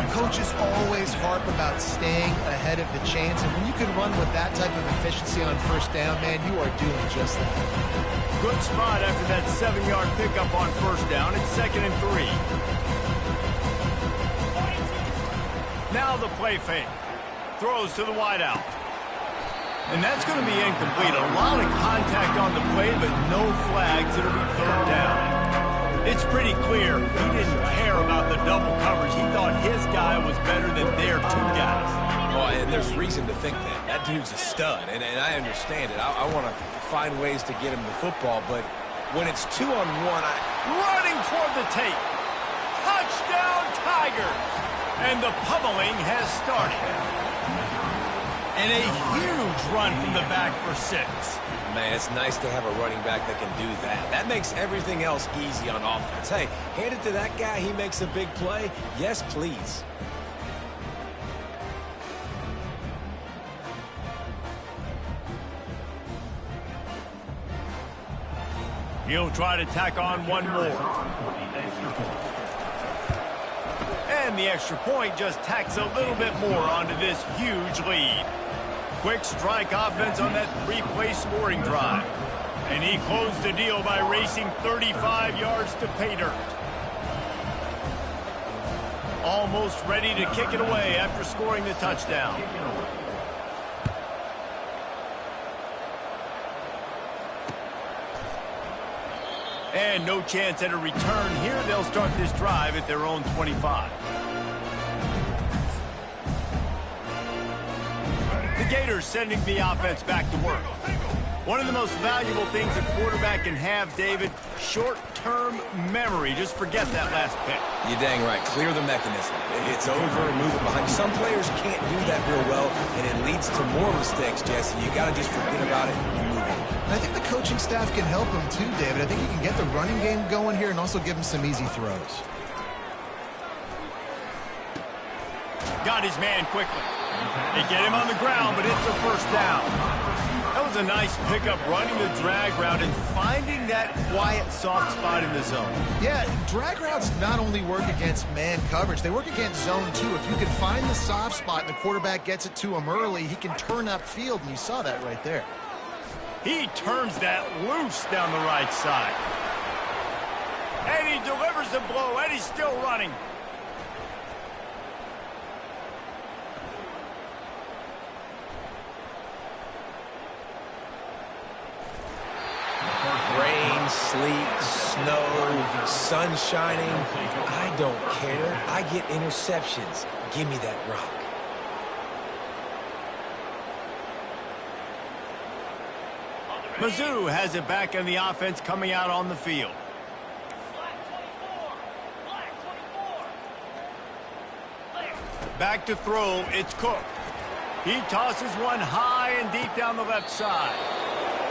Coaches always harp about staying ahead of the chains, and when you can run with that type of efficiency on 1st down, man, you are doing just that. Good spot after that 7-yard pickup on 1st down. It's 2nd and 3. Now the play fake. Throws to the wideout. And that's going to be incomplete. A lot of contact on the play, but no flags. It'll be 3rd down. It's pretty clear he didn't care about the double coverage. He thought his guy was better than their 2 guys. Well, and there's reason to think that. That dude's a stud, and I understand it. I want to find ways to get him the football, but when it's 2-on-1, running toward the tape. Touchdown, Tigers! And the pummeling has started. And a huge run from the back for 6. Man, it's nice to have a running back that can do that. That makes everything else easy on offense. Hey, hand it to that guy. He makes a big play. Yes, please. He'll try to tack on one more. And the extra point just tacks a little bit more onto this huge lead. Quick strike offense on that three-play scoring drive. And he closed the deal by racing 35 yards to pay dirt. Almost ready to kick it away after scoring the touchdown. And no chance at a return here. They'll start this drive at their own 25. The Gators sending the offense back to work. One of the most valuable things a quarterback can have, David, short-term memory. Just forget that last pick. You're dang right. Clear the mechanism. It's over, move it behind. Some players can't do that real well, and it leads to more mistakes, Jesse. You got to just forget about it and move on. And I think the coaching staff can help him too, David. I think he can get the running game going here and also give him some easy throws. Got his man quickly. They get him on the ground, but it's a first down. That was a nice pickup, running the drag route and finding that quiet, soft spot in the zone. Yeah, drag routes not only work against man coverage, they work against zone too. If you can find the soft spot and the quarterback gets it to him early, he can turn upfield, and you saw that right there. He turns that loose down the right side. And he delivers the blow, and he's still running. Rain, sleet, snow, sun shining. I don't care. I get interceptions. Give me that rock. Mizzou has it back in the offense coming out on the field. Back to throw, it's Cook. He tosses one high and deep down the left side.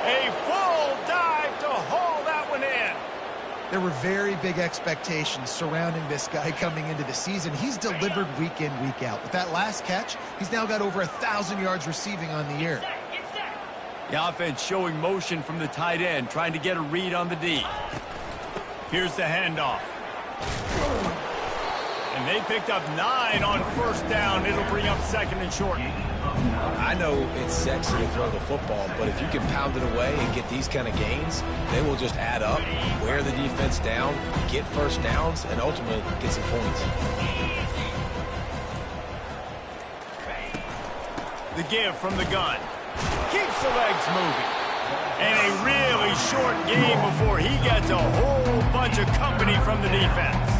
A full dive to haul that one in. There were very big expectations surrounding this guy coming into the season. He's delivered week in, week out. With that last catch, he's now got over 1,000 yards receiving on the year. The offense showing motion from the tight end, trying to get a read on the D. Here's the handoff. And they picked up 9 on first down. It'll bring up second and short. I know it's sexy to throw the football, but if you can pound it away and get these kind of gains, they will just add up, wear the defense down, get first downs, and ultimately get some points. The give from the gun. Keeps the legs moving. And a really short game before he gets a whole bunch of company from the defense.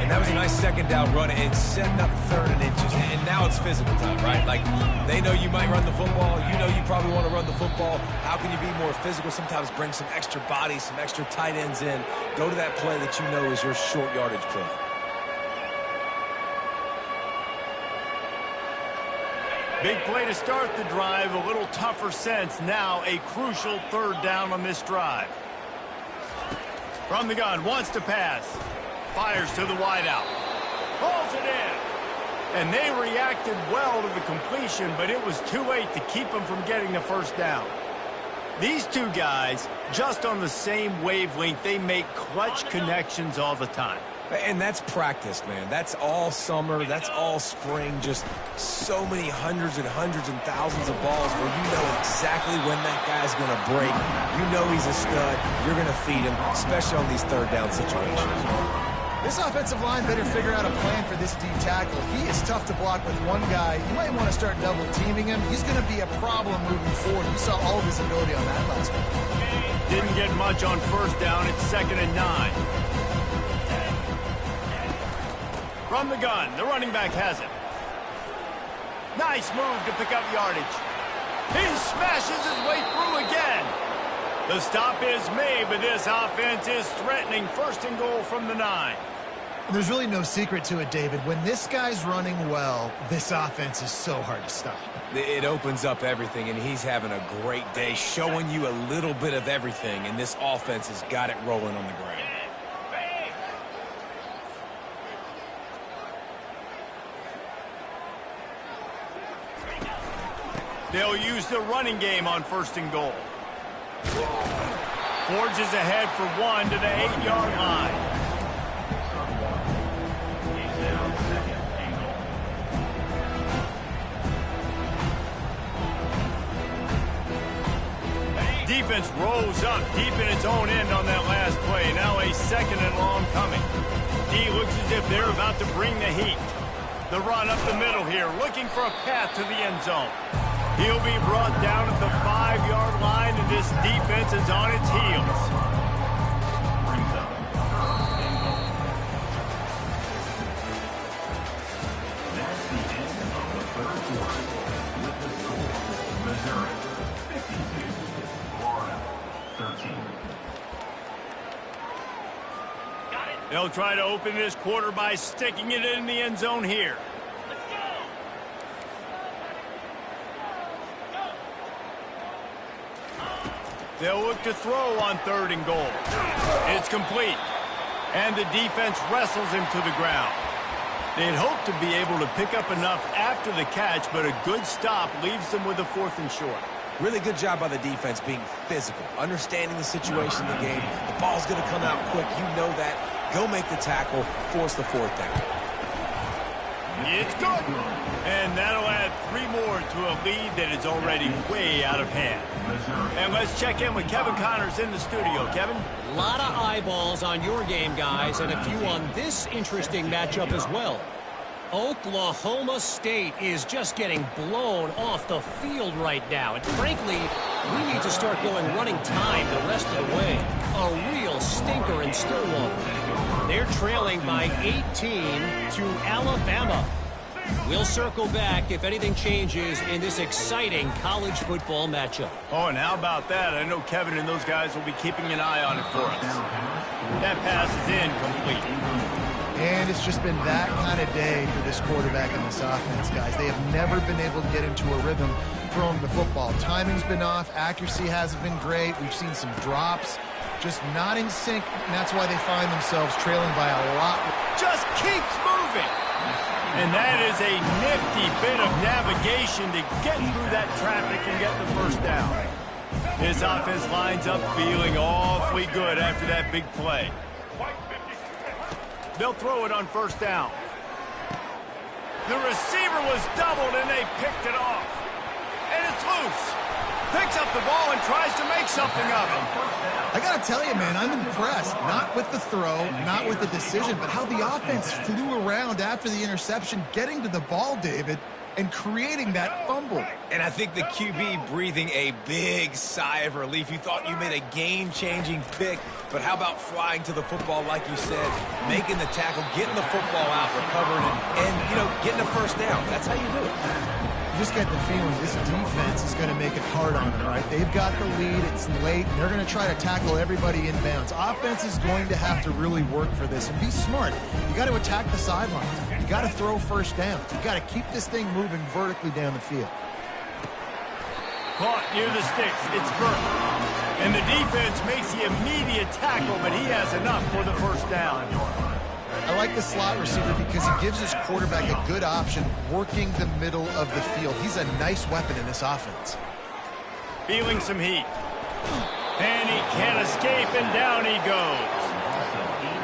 And that was a nice second down run and setting up third and inches. And now it's physical time, right? Like, they know you might run the football. You know you probably want to run the football. How can you be more physical? Sometimes bring some extra bodies, some extra tight ends in. Go to that play that you know is your short yardage play. Big play to start the drive. A little tougher sense. Now a crucial third down on this drive. From the gun, wants to pass. Fires to the wideout. Pulls it in. And they reacted well to the completion, but it was too late to keep them from getting the first down. These two guys, just on the same wavelength, they make clutch connections all the time. And that's practice, man. That's all summer. That's all spring. Just so many hundreds and thousands of balls where you know exactly when that guy's going to break. You know he's a stud. You're going to feed him, especially on these third down situations. This offensive line better figure out a plan for this D tackle. He is tough to block with one guy. You might want to start double teaming him. He's going to be a problem moving forward. You saw all of his ability on that last one. Didn't get much on first down. It's 2nd and 9. From the gun, the running back has it. Nice move to pick up yardage. He smashes his way through again. The stop is made, but this offense is threatening. 1st and goal from the 9. There's really no secret to it, David. When this guy's running well, this offense is so hard to stop. It opens up everything, and he's having a great day, showing you a little bit of everything, and this offense has got it rolling on the ground. They'll use the running game on 1st and goal. Forges ahead for one to the 8-yard line. Defense rolls up deep in its own end on that last play. Now a 2nd and long coming. D looks as if they're about to bring the heat. The run up the middle here, looking for a path to the end zone. He'll be brought down at the 5-yard line, and this defense is on its heels. That's the end of the 3rd quarter. With the score, Missouri 52, Florida 13. They'll try to open this quarter by sticking it in the end zone here. They'll look to throw on 3rd and goal. It's complete. And the defense wrestles him to the ground. They'd hoped to be able to pick up enough after the catch, but a good stop leaves them with a 4th and short. Really good job by the defense being physical, understanding the situation in the game. The ball's going to come out quick. You know that. Go make the tackle, force the 4th down. It's good. And that'll add 3 more to a lead that is already way out of hand. And let's check in with Kevin Connors in the studio. Kevin? A lot of eyeballs on your game, guys, and a few on this interesting matchup as well. Oklahoma State is just getting blown off the field right now. And frankly, we need to start going running time the rest of the way. A real stinker in Stillwater. They're trailing by 18 to Alabama. We'll circle back if anything changes in this exciting college football matchup. Oh, and how about that? I know Kevin and those guys will be keeping an eye on it for us. That pass is incomplete. And it's just been that kind of day for this quarterback and this offense, guys. They have never been able to get into a rhythm throwing the football. Timing's been off. Accuracy hasn't been great. We've seen some drops. Just not in sync, and that's why they find themselves trailing by a lot. Just keeps moving. And that is a nifty bit of navigation to get through that traffic and get the 1st down. This offense lines up feeling awfully good after that big play. They'll throw it on 1st down. The receiver was doubled, and they picked it off. And it's loose. Picks up the ball and tries to make something of it. I got to tell you, man, I'm impressed. Not with the throw, not with the decision, but how the offense flew around after the interception, getting to the ball, David, and creating that fumble. And I think the QB breathing a big sigh of relief. You thought you made a game-changing pick, but how about flying to the football, like you said, making the tackle, getting the football out, recovering, and you know, getting a 1st down. That's how you do it. You just get the feeling this defense is going to make it hard on them, right? They've got the lead. It's late. And they're going to try to tackle everybody inbounds. Offense is going to have to really work for this and be smart. You got to attack the sidelines. You got to throw 1st down. You got to keep this thing moving vertically down the field. Caught near the sticks. It's Burke. And the defense makes the immediate tackle, but he has enough for the 1st down. I like the slot receiver because he gives his quarterback a good option working the middle of the field. He's a nice weapon in this offense. Feeling some heat. And he can't escape, and down he goes.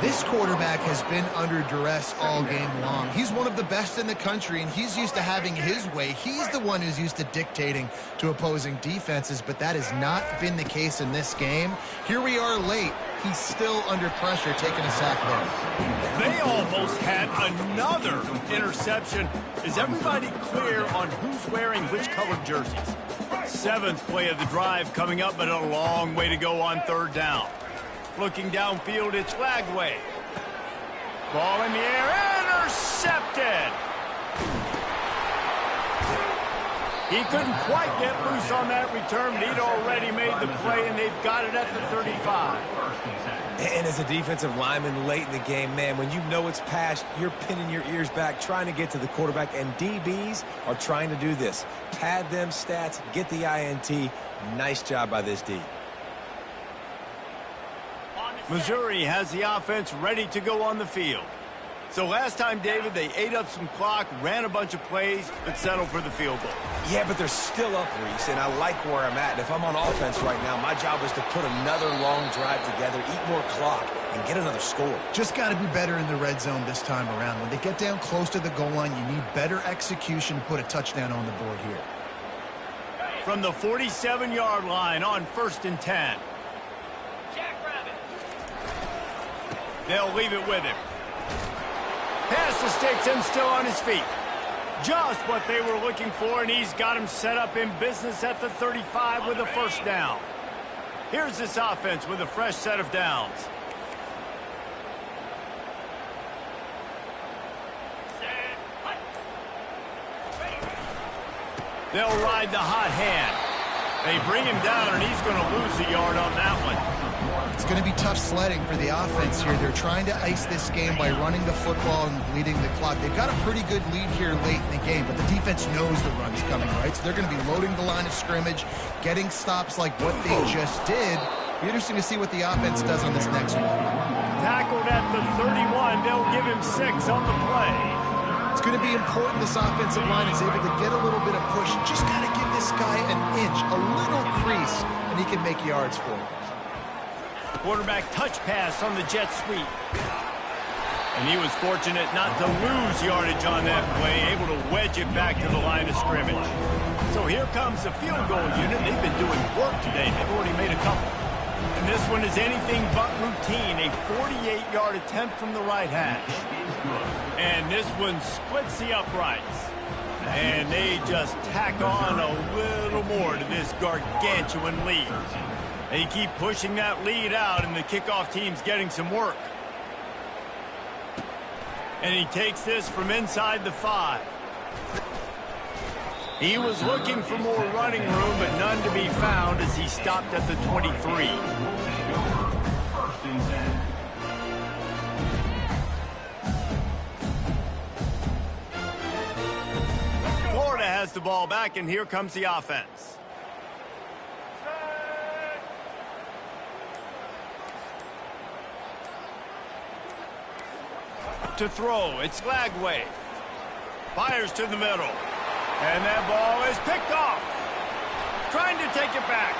This quarterback has been under duress all game long. He's one of the best in the country, and he's used to having his way. He's the one who's used to dictating to opposing defenses, but that has not been the case in this game. Here we are late. He's still under pressure, taking a sack there. They almost had another interception. Is everybody clear on who's wearing which colored jerseys? 7th play of the drive coming up, but a long way to go on 3rd down. Looking downfield, it's Lagway. Ball in the air, intercepted. He couldn't quite get loose on that return, but he'd already made the play, and they've got it at the 35. And as a defensive lineman late in the game, man, when you know it's past, you're pinning your ears back, trying to get to the quarterback, and DBs are trying to do this. Pad them stats, get the INT. Nice job by this D. Missouri has the offense ready to go on the field. So last time, David, they ate up some clock, ran a bunch of plays, but settled for the field goal. Yeah, but they're still up, Reese, and I like where I'm at. And if I'm on offense right now, my job is to put another long drive together, eat more clock, and get another score. Just got to be better in the red zone this time around. When they get down close to the goal line, you need better execution to put a touchdown on the board here. From the 47-yard line on 1st and 10. They'll leave it with him. Pass the sticks and still on his feet. Just what they were looking for, and he's got him set up in business at the 35 with a first down. Here's this offense with a fresh set of downs. They'll ride the hot hand. They bring him down, and he's going to lose a yard on that one. It's going to be tough sledding for the offense here. They're trying to ice this game by running the football and bleeding the clock. They've got a pretty good lead here late in the game, but the defense knows the run's coming, right? So they're going to be loading the line of scrimmage, getting stops like what they just did. Be interesting to see what the offense does on this next one. Tackled at the 31. They'll give him 6 on the play. It's going to be important this offensive line is able to get a little bit of push. Just got to give this guy an inch, a little crease, and he can make yards for it. Quarterback touch pass on the jet sweep. And he was fortunate not to lose yardage on that play, able to wedge it back to the line of scrimmage. So here comes the field goal unit. They've been doing work today. They've already made a couple. And this one is anything but routine. A 48-yard attempt from the right hash. And this one splits the uprights. And they just tack on a little more to this gargantuan lead. They keep pushing that lead out, and the kickoff team's getting some work. And he takes this from inside the 5. He was looking for more running room, but none to be found as he stopped at the 23. Florida has the ball back, and here comes the offense. To throw, it's Lagway. Fires to the middle. And that ball is picked off. Trying to take it back.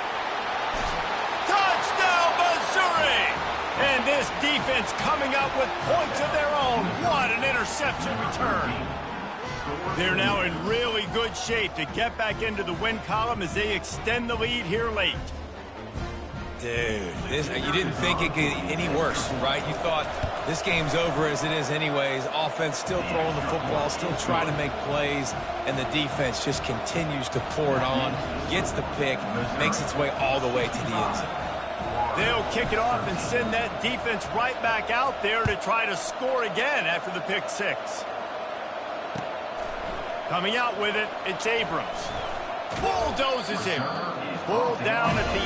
Touchdown, Missouri! And this defense coming up with points of their own. What an interception return. They're now in really good shape to get back into the win column as they extend the lead here late. Dude, you didn't think it could get any worse, right? You thought this game's over as it is anyways. Offense still throwing the football, still trying to make plays, and the defense just continues to pour it on, gets the pick, makes its way all the way to the end zone. They'll kick it off and send that defense right back out there to try to score again after the pick 6. Coming out with it, it's Abrams. Bulldozes him. Pulled down at the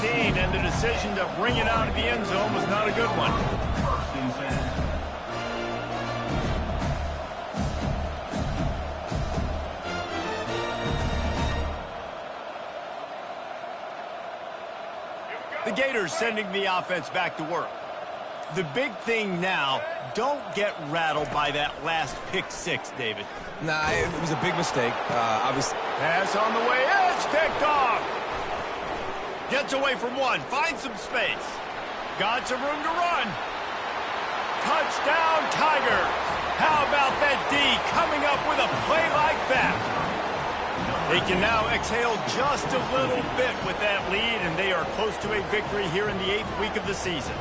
18, and the decision to bring it out of the end zone was not a good one. The Gators sending the offense back to work. The big thing now, don't get rattled by that last pick 6, David. Nah, it was a big mistake. Obviously. Pass on the way. It's picked off. Gets away from one. Finds some space. Got some room to run. Touchdown, Tigers. How about that D coming up with a play like that? They can now exhale just a little bit with that lead, and they are close to a victory here in the 8th week of the season.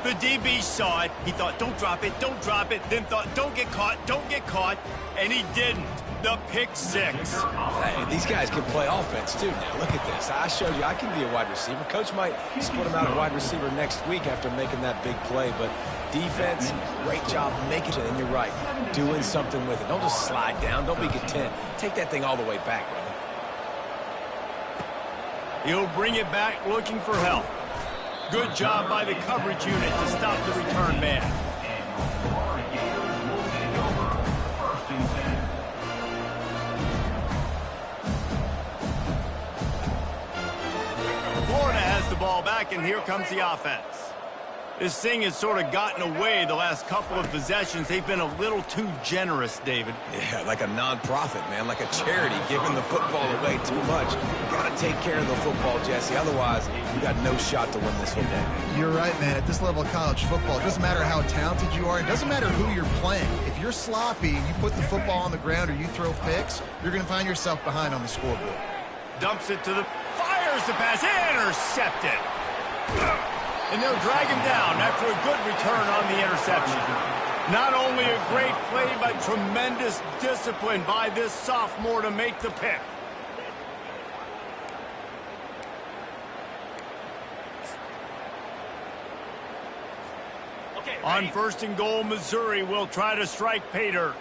The DB saw it. He thought, don't drop it, then thought, don't get caught, and he didn't. The pick 6. Hey, these guys can play offense, too, now. Look at this. I showed you I can be a wide receiver. Coach might split him out at wide receiver next week after making that big play, but defense, great job making it, and you're right, doing something with it. Don't just slide down. Don't be content. Take that thing all the way back, brother. He'll bring it back looking for help. Good job by the coverage unit to stop the return man. Florida has the ball back, and here comes the offense. This thing has sort of gotten away the last couple of possessions. They've been a little too generous, David. Yeah, like a non-profit, man, like a charity, giving the football away too much. You got to take care of the football, Jesse. Otherwise, you got no shot to win this football game. You're right, man. At this level of college football, it doesn't matter how talented you are. It doesn't matter who you're playing. If you're sloppy and you put the football on the ground or you throw picks, you're going to find yourself behind on the scoreboard. Dumps it to the... Fires the pass. Intercepted. And they'll drag him down after a good return on the interception. Not only a great play, but tremendous discipline by this sophomore to make the pick. Okay, On first and goal, Missouri will try to strike Pater.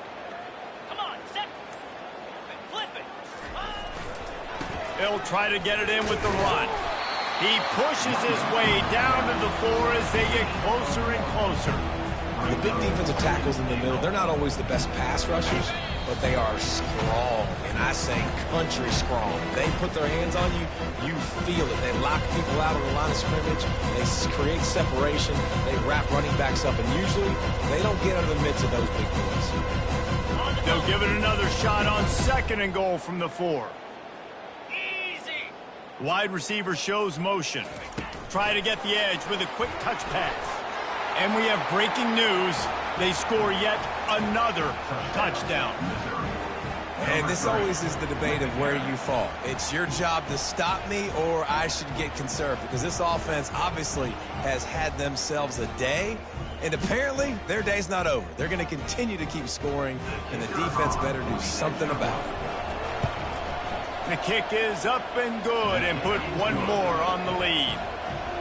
Come on, set. Flip it. He'll try to get it in with the run. He pushes his way down to the floor as they get closer and closer. The big defensive tackles in the middle, they're not always the best pass rushers, but they are strong, and I say country strong. They put their hands on you, you feel it. They lock people out on the line of scrimmage. They create separation. They wrap running backs up, and usually they don't get out of the midst of those big boys. They'll give it another shot on second and goal from the 4. Wide receiver shows motion. Try to get the edge with a quick touch pass. And we have breaking news. They score yet another touchdown. And this always is the debate of where you fall. It's your job to stop me, or I should get conservative, because this offense obviously has had themselves a day, and apparently their day's not over. They're going to continue to keep scoring, and the defense better do something about it. The kick is up and good, and put one more on the lead.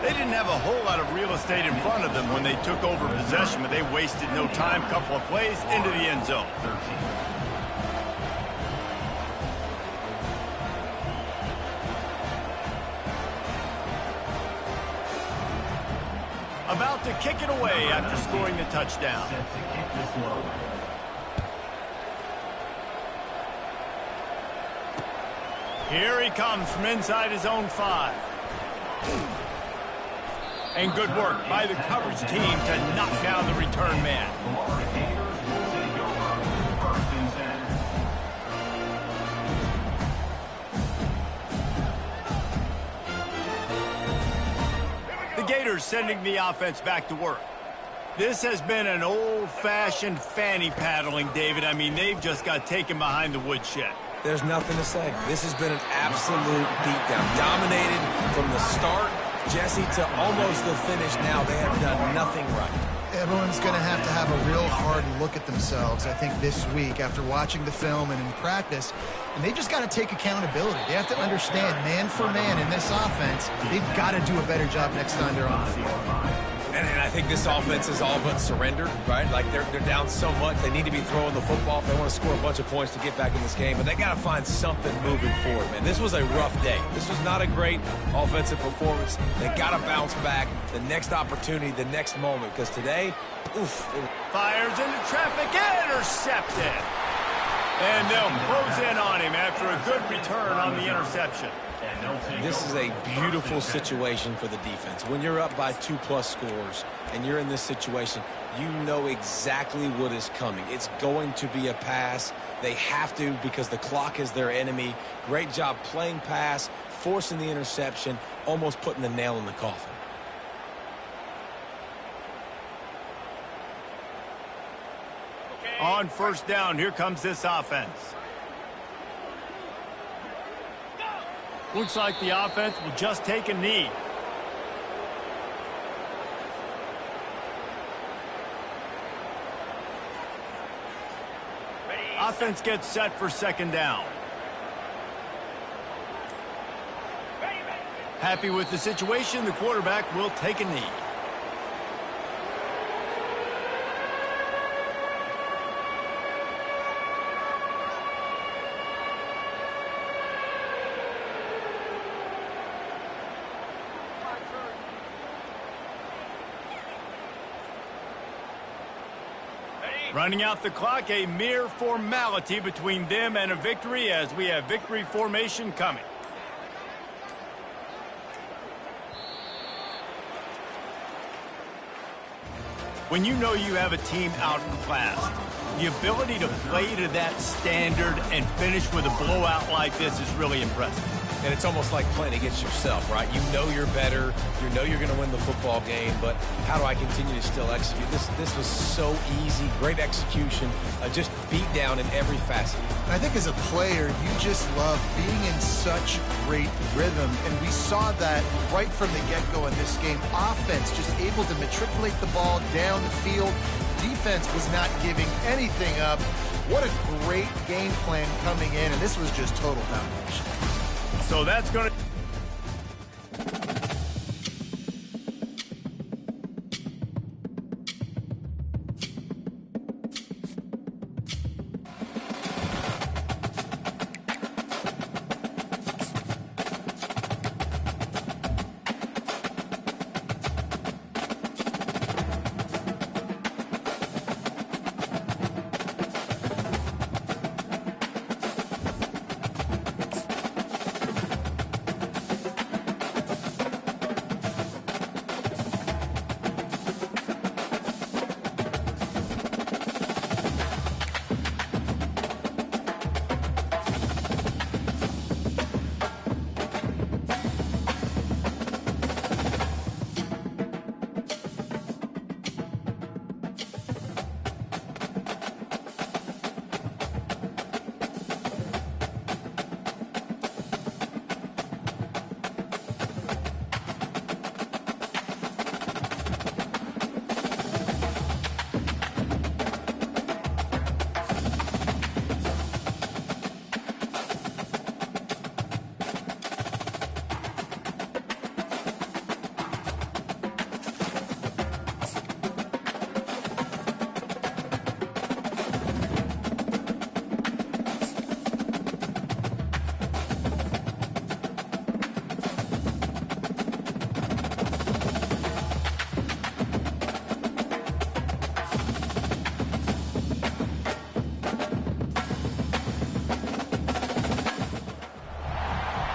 They didn't have a whole lot of real estate in front of them when they took over possession, but they wasted no time. Couple of plays into the end zone. About to kick it away after scoring the touchdown. Here he comes from inside his own 5. And good work by the coverage team to knock down the return man. The Gators sending the offense back to work. This has been an old-fashioned fanny paddling, David. I mean, they've just got taken behind the woodshed. There's nothing to say. This has been an absolute beatdown. Dominated from the start, Jesse, to almost the finish now. They have done nothing right. Everyone's going to have a real hard look at themselves, I think, this week after watching the film and in practice. And they just got to take accountability. They have to understand, man for man in this offense, they've got to do a better job next time they're on the field. And I think this offense is all but surrendered, right? Like, they're down so much. They need to be throwing the football if they want to score a bunch of points to get back in this game. But they got to find something moving forward, man. This was a rough day. This was not a great offensive performance. They got to bounce back the next opportunity, the next moment. Because today, oof. Fires into traffic, intercepted. And they'll close in on him after a good return on the interception. This is a beautiful situation for the defense. When you're up by 2+ scores and you're in this situation, you know exactly what is coming. It's going to be a pass. They have to, because the clock is their enemy. Great job playing pass, forcing the interception, almost putting the nail in the coffin. On first down, here comes this offense. Looks like the offense will just take a knee. Offense gets set for second down. Happy with the situation, the quarterback will take a knee. Running out the clock, a mere formality between them and a victory as we have victory formation coming. When you know you have a team outclassed, the ability to play to that standard and finish with a blowout like this is really impressive. And it's almost like playing against yourself, right? You know you're better. You know you're going to win the football game, but how do I continue to still execute? This was so easy. Great execution. Just beat down in every facet. I think as a player, you just love being in such great rhythm, and we saw that right from the get-go in this game. Offense just able to matriculate the ball down the field. Defense was not giving anything up. What a great game plan coming in, and this was just total domination. So that's going to...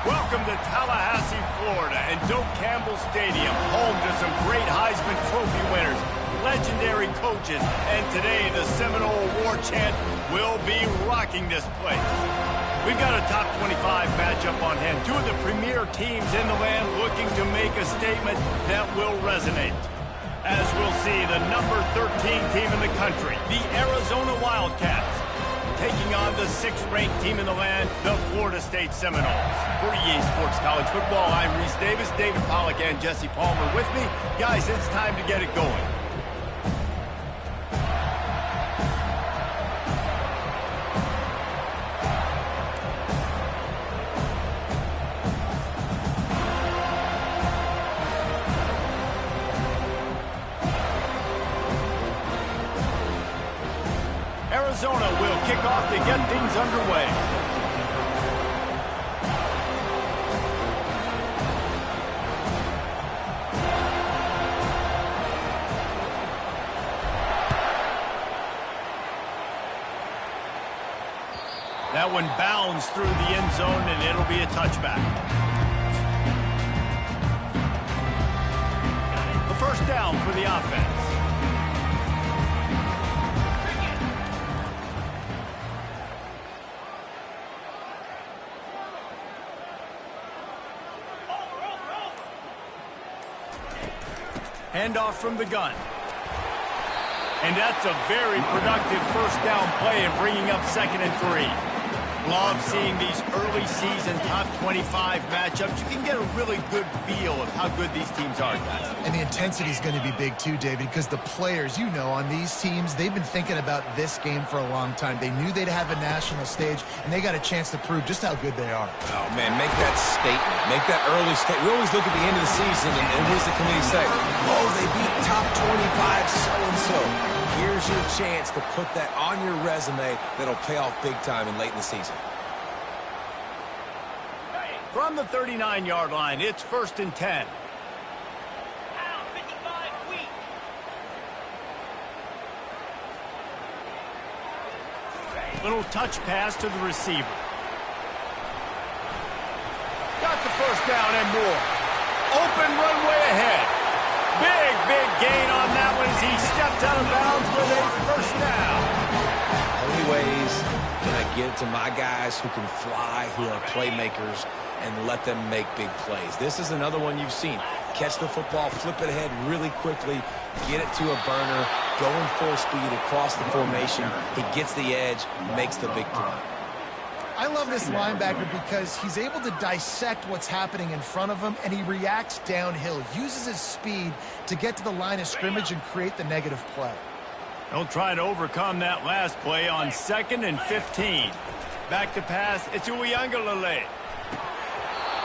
Welcome to Tallahassee, Florida, and Doak Campbell Stadium, home to some great Heisman Trophy winners, legendary coaches, and today the Seminole War Chant will be rocking this place. We've got a top 25 matchup on hand. Two of the premier teams in the land looking to make a statement that will resonate. As we'll see, the number 13 team in the country, the Arizona Wildcats, taking on the 6th-ranked team in the land, the Florida State Seminoles. For EA Sports College Football, I'm Reese Davis, David Pollack, and Jesse Palmer with me. Guys, it's time to get it going. Arizona will kick off to get things underway. That one bounds through the end zone, and it'll be a touchback. The first down for the offense. Handoff from the gun. And that's a very productive first down play and bringing up 2nd and 3. Love seeing these early season top 25 matchups. You can get a really good feel of how good these teams are, guys. And the intensity is going to be big too, David, because the players, you know, on these teams, they've been thinking about this game for a long time. They knew they'd have a national stage, and they got a chance to prove just how good they are. Oh, man, make that statement. Make that early statement. We always look at the end of the season, and what does the committee say? Oh, they beat top 25 so-and-so. Here's your chance to put that on your resume that'll pay off big time and late in the season. From the 39-yard line, it's 1st and 10. Down 55 weak. Little touch pass to the receiver. Got the first down and more. Open runway ahead. Big gain on that one as he stepped out of bounds with a first down. Only ways can I get it to my guys who can fly, who are playmakers, and let them make big plays. This is another one you've seen. Catch the football, flip it ahead really quickly, get it to a burner, going full speed across the formation. He gets the edge, makes the big play. I love this linebacker because he's able to dissect what's happening in front of him, and he reacts downhill, uses his speed to get to the line of scrimmage and create the negative play. They'll try to overcome that last play on 2nd and 15. Back to pass, it's Uiagalelei.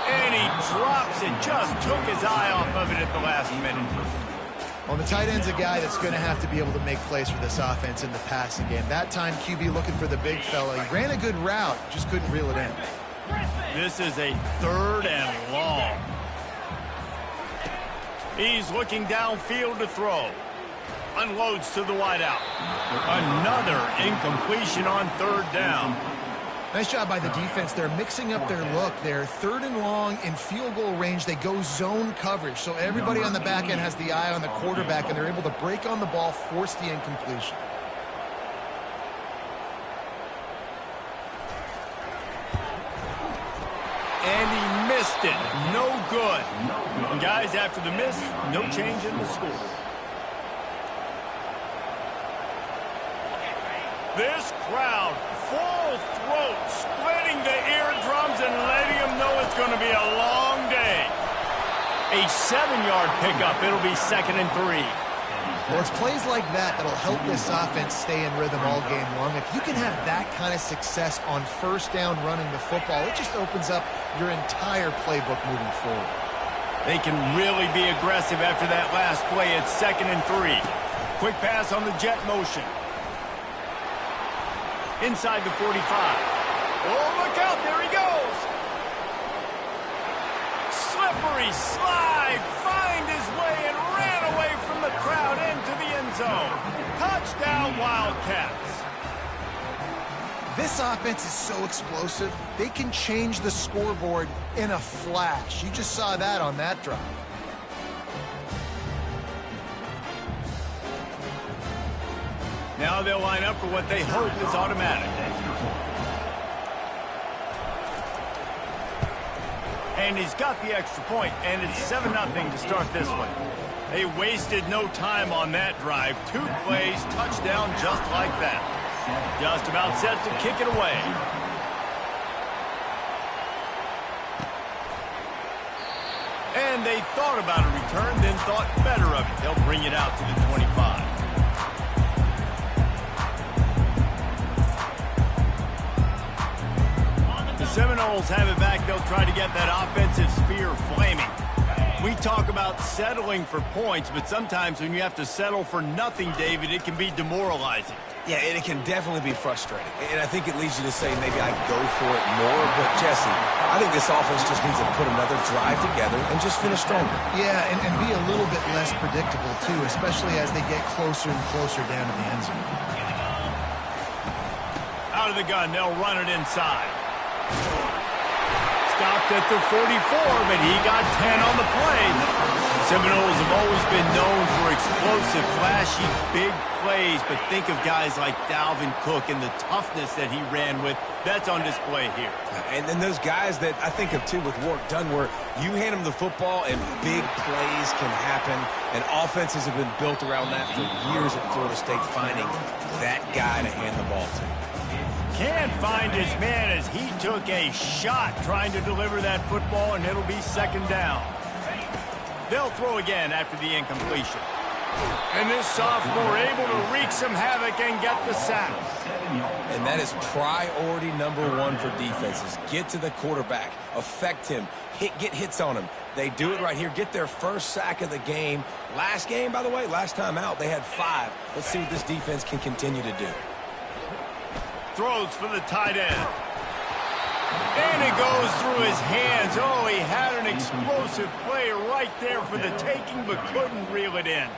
And he drops it, just took his eye off of it at the last minute. Well, the tight end's a guy that's going to have to be able to make plays for this offense in the passing game. That time, QB looking for the big fella. He ran a good route, just couldn't reel it in. This is a 3rd and long. He's looking downfield to throw. Unloads to the wideout. Another incompletion on 3rd down. Nice job by the defense. They're mixing up their look. They're 3rd and long in field goal range. They go zone coverage. So everybody on the back end has the eye on the quarterback, and they're able to break on the ball, force the incompletion. And he missed it. No good. And guys, after the miss, no change in the score. This crowd, full throat, splitting the eardrums and letting them know it's going to be a long day. A 7-yard pickup. It'll be 2nd and 3. Well, it's plays like that that'll help this offense stay in rhythm all game long. If you can have that kind of success on 1st down running the football, it just opens up your entire playbook moving forward. They can really be aggressive after that last play. It's 2nd and 3. Quick pass on the jet motion. Inside the 45. Oh, look out. There he goes. Slippery slide. Find his way and ran away from the crowd into the end zone. Touchdown, Wildcats. This offense is so explosive, they can change the scoreboard in a flash. You just saw that on that drive. Now they'll line up for what they hope is automatic. And he's got the extra point, and it's 7-0 to start this one. They wasted no time on that drive. 2 plays, touchdown just like that. Just about set to kick it away. And they thought about a return, then thought better of it. They'll bring it out to the 25. Seminoles have it back. They'll try to get that offensive spear flaming. We talk about settling for points, but sometimes when you have to settle for nothing, David, it can be demoralizing. Yeah, and it can definitely be frustrating. And I think it leads you to say maybe I go for it more. But, Jesse, I think this offense just needs to put another drive together and just finish stronger. Yeah, and be a little bit less predictable, too, especially as they get closer and closer down to the end zone. Out of the gun, they'll run it inside. Stopped at the 44, but he got 10 on the play. Seminoles have always been known for explosive, flashy, big plays, but think of guys like Dalvin Cook and the toughness that he ran with. That's on display here. And then those guys that I think of, too, with Warrick Dunn, where you hand them the football and big plays can happen, and offenses have been built around that for years at Florida State, finding that guy to hand the ball to. Can't find his man as he took a shot trying to deliver that football, and it'll be 2nd down. They'll throw again after the incompletion. And this sophomore able to wreak some havoc and get the sack. And that is priority #1 for defenses. Get to the quarterback, affect him, get hits on him. They do it right here, get their first sack of the game. Last game, by the way, last time out, they had 5. Let's see what this defense can continue to do. Throws for the tight end. And it goes through his hands. Oh, he had an explosive play right there for the taking, but couldn't reel it in.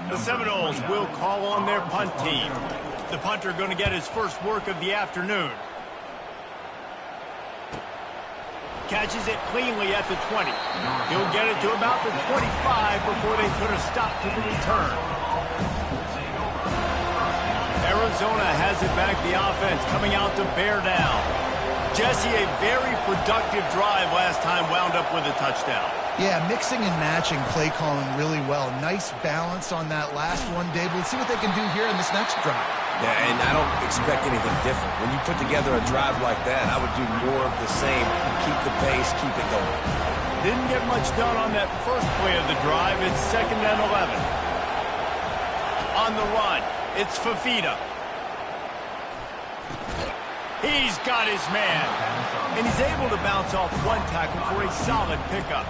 The Seminoles will call on their punt team. The punter going to get his first work of the afternoon. Catches it cleanly at the 20. He'll get it to about the 25 before they put a stop to the return. Arizona has it back, the offense coming out to bear down. Jesse, a very productive drive last time, wound up with a touchdown. Yeah, mixing and matching play calling really well. Nice balance on that last one, Dave. Let's see what they can do here in this next drive. Yeah, and I don't expect anything different. When you put together a drive like that, I would do more of the same. Keep the pace, keep it going. Didn't get much done on that first play of the drive. It's 2nd and 11. On the run, it's Fafita. He's got his man. And he's able to bounce off one tackle for a solid pickup.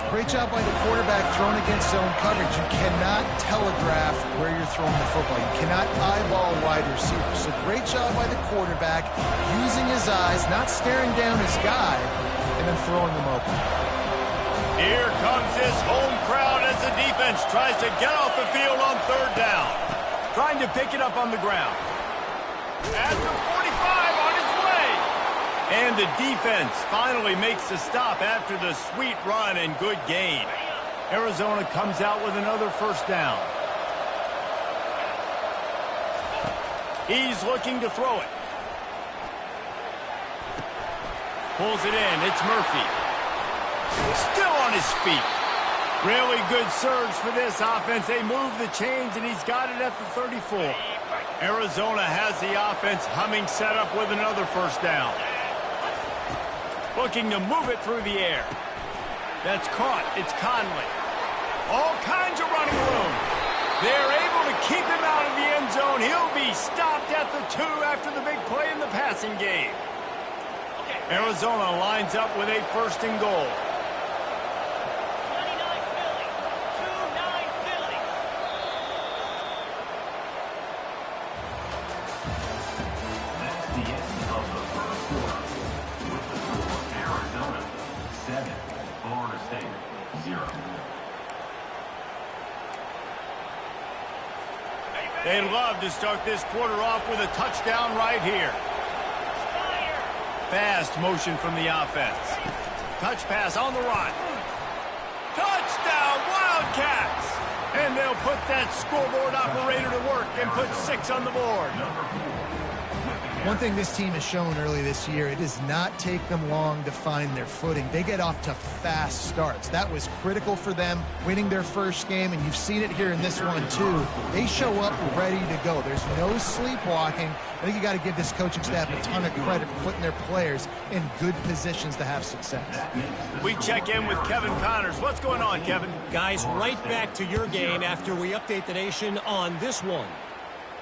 Great job by the quarterback throwing against zone coverage. You cannot telegraph where you're throwing the football. You cannot eyeball wide receivers. So great job by the quarterback using his eyes, not staring down his guy, and then throwing them open. Here comes his home crowd as the defense tries to get off the field on 3rd down. Trying to pick it up on the ground. At the 45 on its way. And the defense finally makes the stop after the sweet run and good gain. Arizona comes out with another 1st down. He's looking to throw it. Pulls it in. It's Murphy. Still on his feet. Really good surge for this offense. They move the chains, and he's got it at the 34. Arizona has the offense humming, set up with another 1st down. Looking to move it through the air. That's caught. It's Conley. All kinds of running room. They're able to keep him out of the end zone. He'll be stopped at the 2 after the big play in the passing game. Arizona lines up with a 1st and goal. 29 Philly. 2-9 Philly. That's the end of the first quarter. With the score, Arizona 7, Florida State 0. They'd love to start this quarter off with a touchdown right here. Fast motion from the offense. Touch pass on the run. Touchdown, Wildcats! And they'll put that scoreboard operator to work and put 6 on the board. One thing this team has shown early this year, it does not take them long to find their footing. They get off to fast starts. That was critical for them, winning their first game, and you've seen it here in this one too. They show up ready to go. There's no sleepwalking. I think you got to give this coaching staff a ton of credit for putting their players in good positions to have success. We check in with Kevin Connors. What's going on, Kevin? Guys, right back to your game after we update the nation on this one.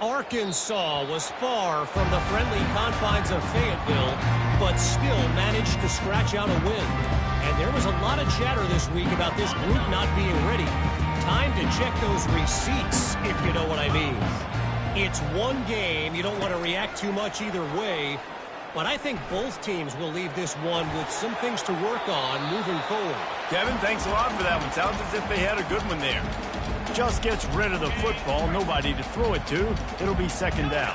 Arkansas was far from the friendly confines of Fayetteville, but still managed to scratch out a win. And there was a lot of chatter this week about this group not being ready. Time to check those receipts, if you know what I mean. It's one game. You don't want to react too much either way. But I think both teams will leave this one with some things to work on moving forward. Kevin, thanks a lot for that one. Sounds as if they had a good one there. Just gets rid of the football. Nobody to throw it to. It'll be 2nd down.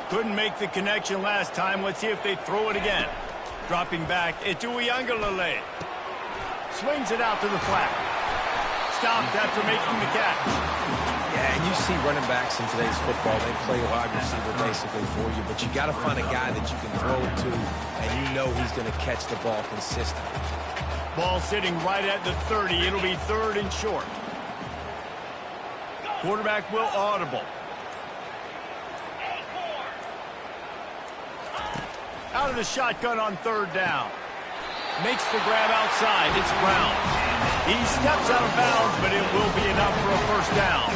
Couldn't make the connection last time. Let's see if they throw it again. Dropping back, it's Uiagalelei. Swings it out to the flat. Stopped after making the catch. Yeah, and you see running backs in today's football, they play wide receiver basically for you, but you got to find a guy that you can throw it to, and you know he's going to catch the ball consistently. Ball sitting right at the 30. It'll be 3rd and short. Quarterback will audible. Out of the shotgun on 3rd down. Makes the grab outside. It's Brown. He steps out of bounds, but it will be enough for a 1st down.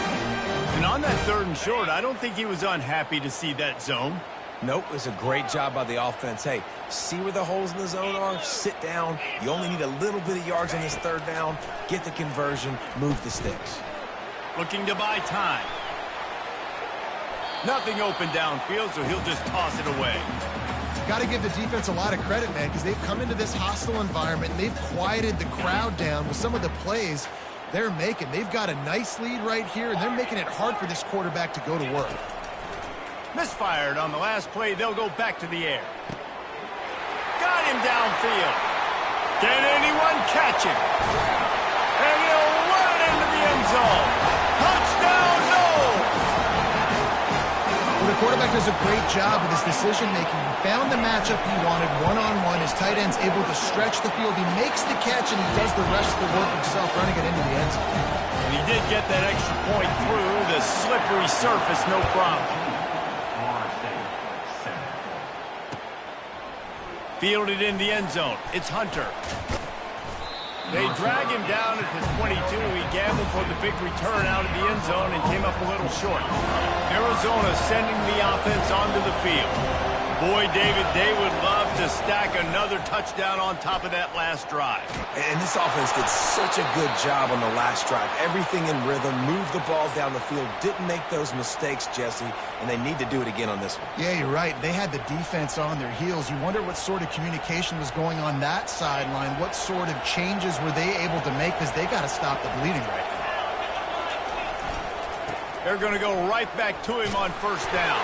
And on that 3rd and short, I don't think he was unhappy to see that zone. Nope, it's a great job by the offense. Hey, see where the holes in the zone are? Sit down. You only need a little bit of yards on this 3rd down. Get the conversion. Move the sticks. Looking to buy time. Nothing open downfield, so he'll just toss it away. Got to give the defense a lot of credit, man, because they've come into this hostile environment and they've quieted the crowd down with some of the plays they're making. They've got a nice lead right here, and they're making it hard for this quarterback to go to work. Misfired on the last play. They'll go back to the air. Got him downfield. Can anyone catch him? And he'll run it into the end zone. Touchdown, no! Well, the quarterback does a great job with his decision-making. He found the matchup he wanted one-on-one. His tight end's able to stretch the field. He makes the catch, and he does the rest of the work himself, running it into the end zone. And he did get that extra point through the slippery surface, no problem. Fielded in the end zone. It's Hunter. They drag him down at the 22. He gambled for the big return out of the end zone and came up a little short. Arizona sending the offense onto the field. Boy, David, they would love to stack another touchdown on top of that last drive. And this offense did such a good job on the last drive. Everything in rhythm, moved the ball down the field, didn't make those mistakes, Jesse, and they need to do it again on this one. Yeah, you're right. They had the defense on their heels. You wonder what sort of communication was going on that sideline. What sort of changes were they able to make, because they got to stop the bleeding right now. They're going to go right back to him on first down.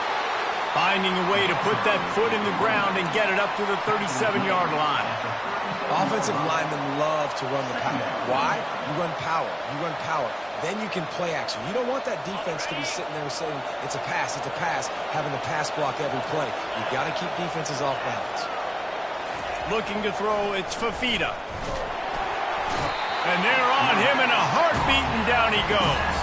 Finding a way to put that foot in the ground and get it up to the 37-yard line. Offensive linemen love to run the power. Why? You run power. You run power. Then you can play action. You don't want that defense to be sitting there saying, it's a pass, having to pass block every play. You've got to keep defenses off balance. Looking to throw, it's Fafita. And they're on him in a heartbeat, and down he goes.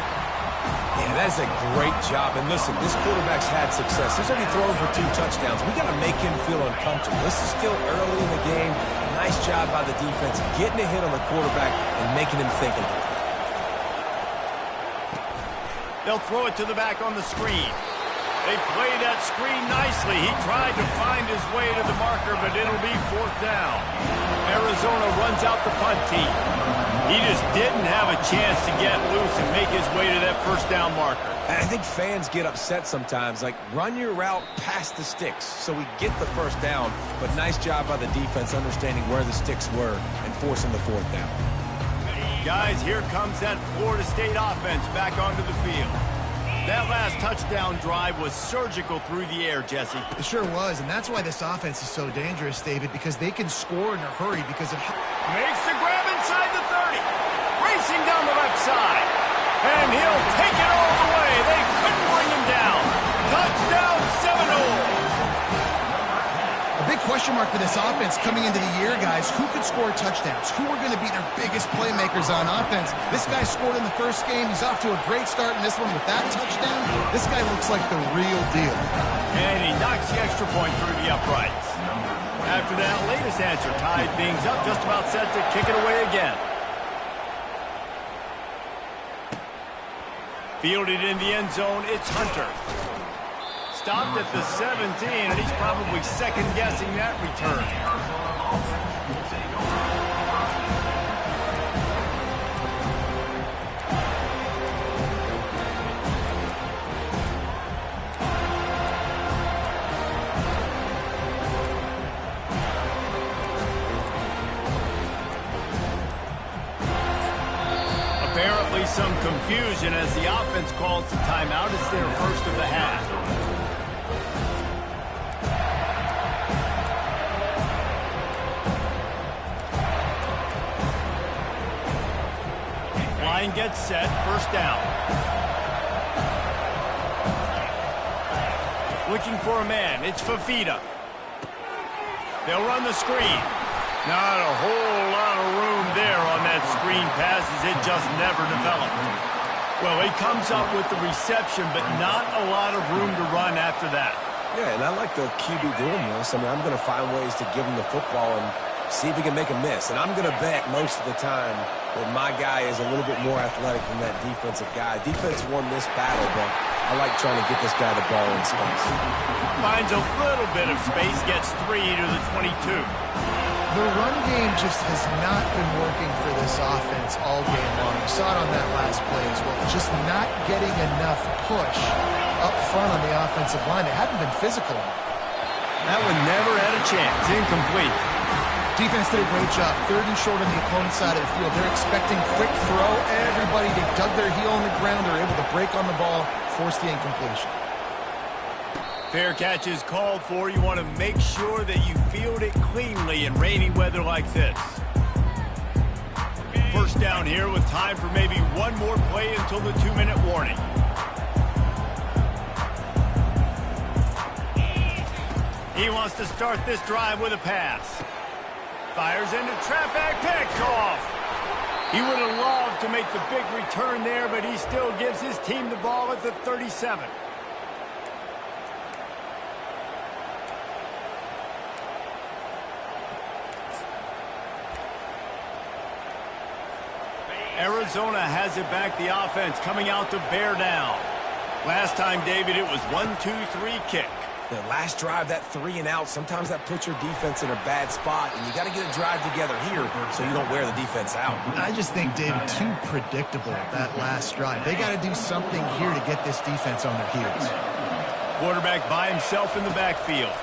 Yeah, that's a great job. And listen, this quarterback's had success. He's already thrown for 2 touchdowns. We got to make him feel uncomfortable. This is still early in the game. Nice job by the defense, getting a hit on the quarterback and making him think a little bit. They'll throw it to the back on the screen. They play that screen nicely. He tried to find his way to the marker, but it'll be 4th down. Arizona runs out the punt team. He just didn't have a chance to get loose and make his way to that first down marker. And I think fans get upset sometimes, like run your route past the sticks so we get the first down, but nice job by the defense understanding where the sticks were and forcing the 4th down. Guys, here comes that Florida State offense back onto the field. That last touchdown drive was surgical through the air, Jesse. It sure was, and that's why this offense is so dangerous, David, because they can score in a hurry because of... Makes the grab inside the 30. Racing down the left side. And he'll take it all the way. They couldn't bring him down. Touchdown, Seminole. A big question mark for this offense coming into the year, guys. Who could score touchdowns? Who are going to be their biggest playmakers on offense? This guy scored in the first game. He's off to a great start in this one with that touchdown. This guy looks like the real deal. And he knocks the extra point through the uprights. After that latest answer tied things up, just about set to kick it away again. Fielded in the end zone, it's Hunter. Stopped at the 17, and he's probably second-guessing that return. Apparently some confusion as the offense calls the timeout. It's their first of the half. Line gets set, first down. Looking for a man, it's Fafita. They'll run the screen. Not a whole lot of room there on that screen pass as it just never developed. Well, he comes up with the reception, but not a lot of room to run after that. Yeah, and I like the QB doing this. I mean, I'm going to find ways to give him the football and see if he can make a miss. And I'm going to bet most of the time that my guy is a little bit more athletic than that defensive guy. Defense won this battle, but I like trying to get this guy the ball in space. Finds a little bit of space, gets 3 to the 22. The run game just has not been working for this offense all game long. You saw it on that last play as well. Just not getting enough push up front on the offensive line. They haven't been physical enough. That one never had a chance. Incomplete. Defense did a great job. 3rd and short on the opponent's side of the field. They're expecting quick throw. Everybody, they dug their heel on the ground. They're able to break on the ball, force the incompletion. Fair catch is called for. You want to make sure that you field it cleanly in rainy weather like this. first down here with time for maybe one more play until the 2-minute warning. He wants to start this drive with a pass. Fires into traffic, picked off. He would have loved to make the big return there, but he still gives his team the ball at the 37. Arizona has it back, the offense coming out to bear down. Last time, David, it was 1-2-3 kick. The last drive, that 3 and out, sometimes that puts your defense in a bad spot, and you got to get a drive together here so you don't wear the defense out. I just think, David, too predictable, that last drive. They got to do something here to get this defense on their heels. Quarterback by himself in the backfield.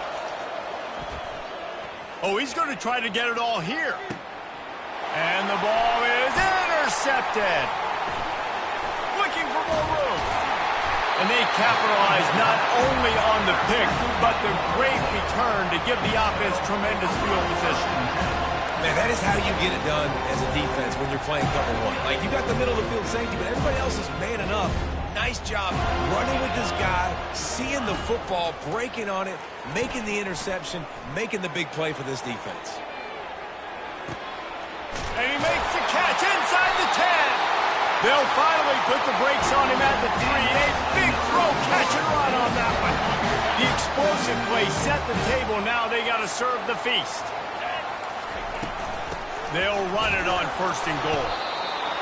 Oh, he's going to try to get it all here. And the ball is intercepted. Looking for more room. And they capitalize not only on the pick, but the great return to give the offense tremendous field position. Man, that is how you get it done as a defense when you're playing cover one. Like, you got the middle of the field safety, but everybody else is manning up. Nice job running with this guy, seeing the football, breaking on it, making the interception, making the big play for this defense. And he makes the catch inside the 10. They'll finally put the brakes on him at the 3. A big throw, catch and run on that one. The explosive play set the table. Now they got to serve the feast. They'll run it on 1st and goal.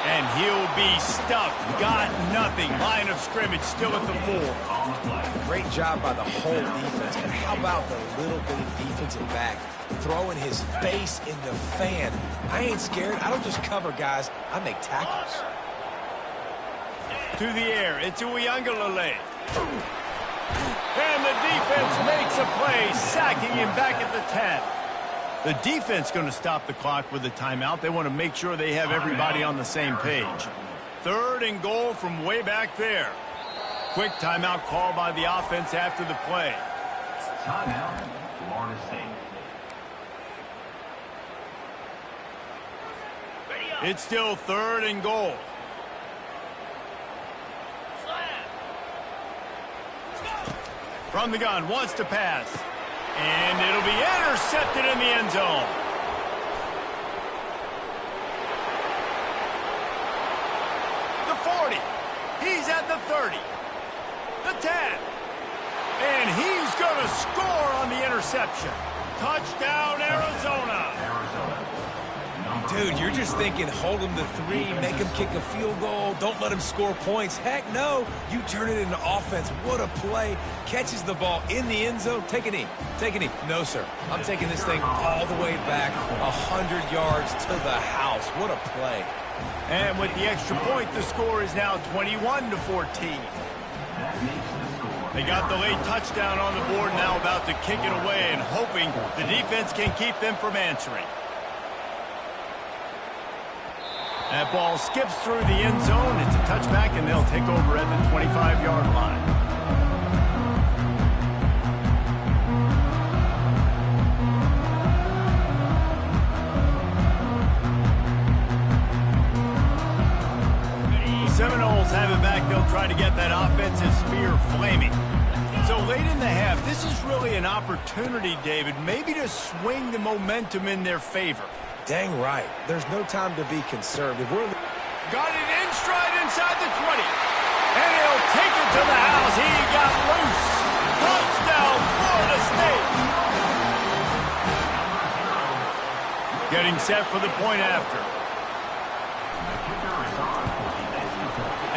And he'll be stuffed. Got nothing. Line of scrimmage still at the 4. Great job by the whole defense. But how about the little bitty defensive back throwing his face in the fan? I ain't scared. I don't just cover guys. I make tackles. To the air, it's Uiagalelei. And the defense makes a play, sacking him back at the 10. The defense going to stop the clock with a timeout. They want to make sure they have everybody on the same page. 3rd and goal from way back there. Quick timeout call by the offense after the play. Timeout, Florida State. It's still 3rd and goal. From the gun, wants to pass. And it'll be intercepted in the end zone. The 40. He's at the 30. The 10. And he's going to score on the interception. Touchdown, Arizona. Dude, you're just thinking, hold him to 3, make him kick a field goal, don't let him score points. Heck no, you turn it into offense. What a play. Catches the ball in the end zone. Take a knee. Take a knee. No, sir. I'm taking this thing all the way back 100 yards to the house. What a play. And with the extra point, the score is now 21-14. They got the late touchdown on the board, now about to kick it away and hoping the defense can keep them from answering. That ball skips through the end zone. It's a touchback, and they'll take over at the 25-yard line. The Seminoles have it back. They'll try to get that offensive spear flaming. So late in the half, this is really an opportunity, David, maybe to swing the momentum in their favor. Dang right. There's no time to be conservative. Got it in stride inside the 20. And he'll take it to the house. He got loose. Touchdown, Florida State. Getting set for the point after.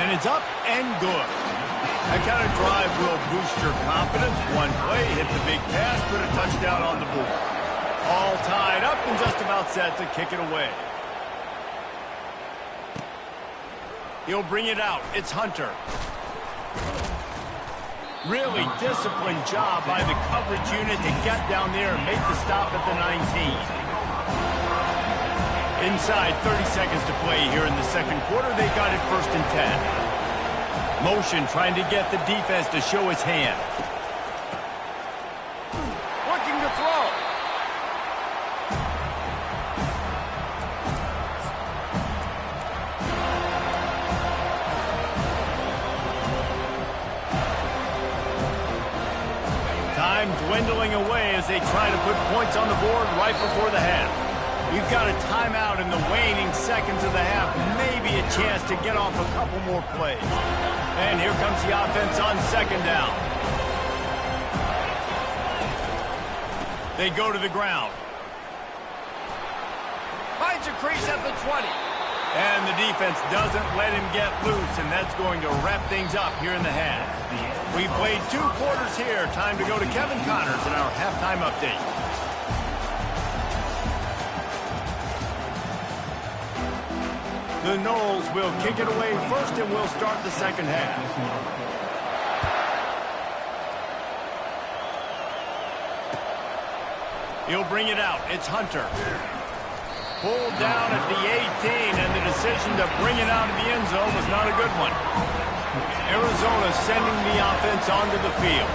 And it's up and good. That kind of drive will boost your confidence. One play, hit the big pass, put a touchdown on the board. All tied up and just about set to kick it away. He'll bring it out. It's Hunter. Really disciplined job by the coverage unit to get down there and make the stop at the 19. Inside 30 seconds to play here in the second quarter. They got it 1st and 10. Motion trying to get the defense to show his hand. Looking to throw. they try to put points on the board right before the half. We've got a timeout in the waning seconds of the half. Maybe a chance to get off a couple more plays. And here comes the offense on second down. They go to the ground. Finds a crease at the 20. And the defense doesn't let him get loose, and that's going to wrap things up here in the half. We played 2 quarters here. Time to go to Kevin Connors in our halftime update. The Noles will kick it away first, and we'll start the second half. He'll bring it out. It's Hunter. Pulled down at the 18, and the decision to bring it out of the end zone was not a good one. Arizona sending the offense onto the field.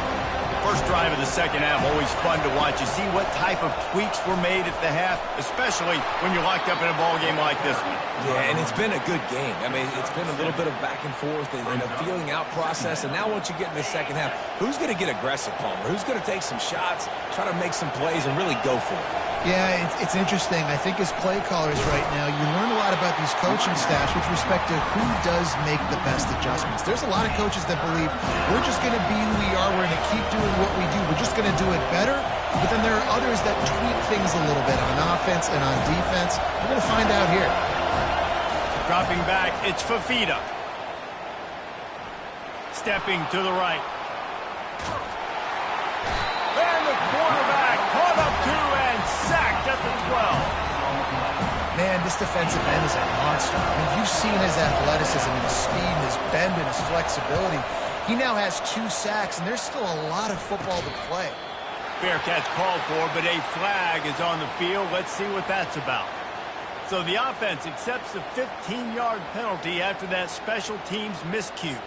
First drive of the second half, always fun to watch. You see what type of tweaks were made at the half, especially when you're locked up in a ball game like this one. Yeah, and it's been a good game. I mean, it's been a little bit of back and forth and a feeling out process. And now once you get in the second half, who's going to get aggressive, Palmer? Who's going to take some shots, try to make some plays, and really go for it? Yeah, it's interesting. I think as play callers right now, you learn a lot about these coaching staffs with respect to who does make the best adjustments. There's a lot of coaches that believe we're just going to be who we are. We're going to keep doing what we do. We're just going to do it better. But then there are others that tweak things a little bit on offense and on defense. We're going to find out here. Dropping back, it's Fafita. Stepping to the right. And the quarterback caught up to and sacked at the 12. Man, this defensive end is a monster. I mean, you've seen his athleticism and his speed and his bend and his flexibility. He now has 2 sacks, and there's still a lot of football to play. Fair catch called for, but a flag is on the field. Let's see what that's about. So the offense accepts a 15-yard penalty after that special teams miscue.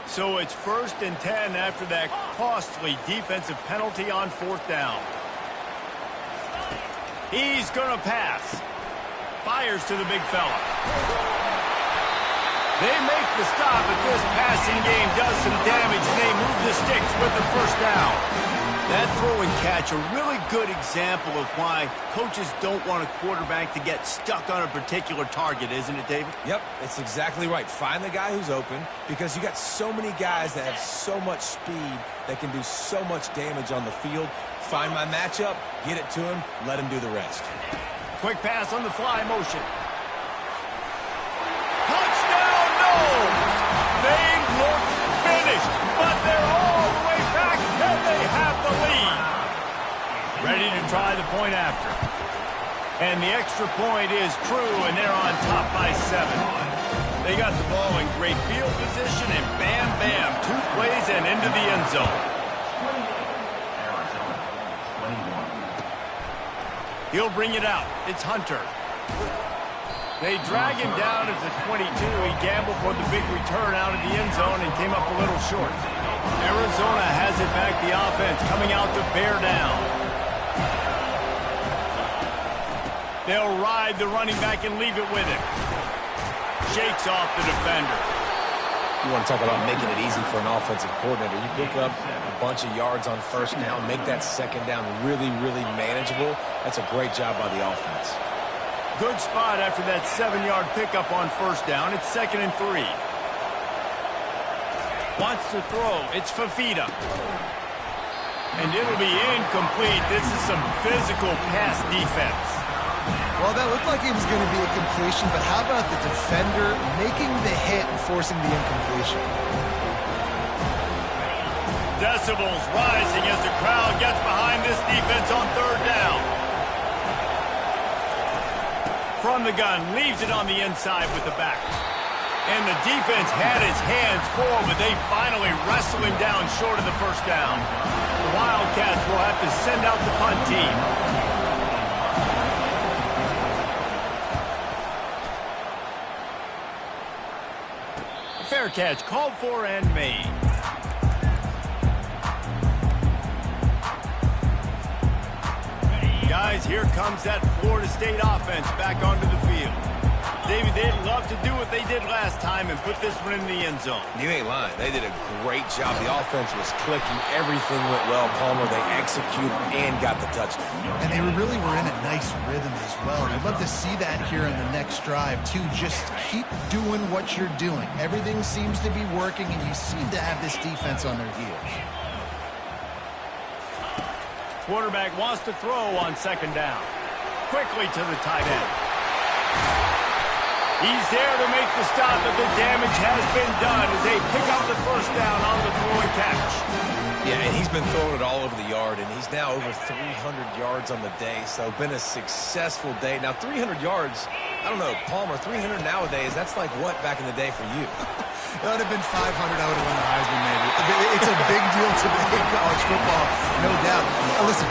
So it's 1st and 10 after that costly defensive penalty on 4th down. He's going to pass. Fires to the big fella. They make the stop, but this passing game does some damage, and they move the sticks with the 1st down. That throw and catch, a really good example of why coaches don't want a quarterback to get stuck on a particular target, isn't it, David? Yep, it's exactly right. Find the guy who's open, because you got so many guys that have so much speed that can do so much damage on the field. Find my matchup, get it to him, let him do the rest. Quick pass on the fly motion. Touchdown, Noles! They look finished, but they're all the way back, and they have the lead. Ready to try the point after. And the extra point is true, and they're on top by 7. They got the ball in great field position, and bam, bam, 2 plays and into the end zone. He'll bring it out. It's Hunter. They drag him down at the 22. He gambled for the big return out of the end zone and came up a little short. Arizona has it back, the offense coming out to bear down. They'll ride the running back and leave it with him. Shakes off the defender. You want to talk about making it easy for an offensive coordinator. You pick up a bunch of yards on 1st down, make that 2nd down really, really manageable. That's a great job by the offense. Good spot after that 7-yard pickup on 1st down. It's 2nd and 3. Wants to throw. It's Fafita. And it'll be incomplete. This is some physical pass defense. Well, that looked like it was going to be a completion, but how about the defender making the hit and forcing the incompletion? Decibels rising as the crowd gets behind this defense on 3rd down. From the gun, leaves it on the inside with the back. And the defense had his hands full, but they finally wrestle him down short of the 1st down. The Wildcats will have to send out the punt team. Fair catch called for and made. Guys, here comes that Florida State offense back onto the field. David, they'd love to do what they did last time and put this one in the end zone. You ain't lying. They did a great job. The offense was clicking. Everything went well. Palmer, they executed and got the touchdown. And they really were in a nice rhythm as well. And I'd love to see that here in the next drive, too. Just keep doing what you're doing. Everything seems to be working, and you seem to have this defense on their heels. Quarterback wants to throw on second down. Quickly to the tight end. He's there to make the stop, but the damage has been done as they pick up the first down on the throw and catch. Yeah, and he's been throwing it all over the yard, and he's now over 300 yards on the day, so been a successful day. Now, 300 yards, I don't know, Palmer, 300 nowadays, that's like what back in the day for you? That would have been 500. I would have won the Heisman, maybe. It's a big deal today in college football, no doubt. Now, listen,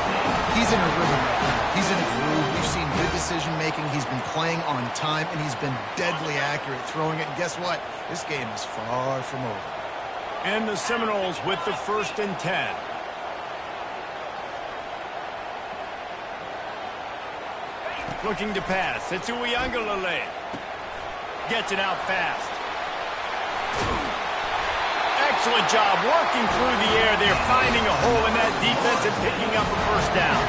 he's in a rhythm right now. He's in a groove. We've seen good decision-making. He's been playing on time, and he's been deadly accurate throwing it. And guess what? This game is far from over. And the Seminoles with the 1st and 10. Looking to pass. It's Uiagalelei. Gets it out fast. Excellent job working through the air. They're finding a hole in that defense and picking up a first down.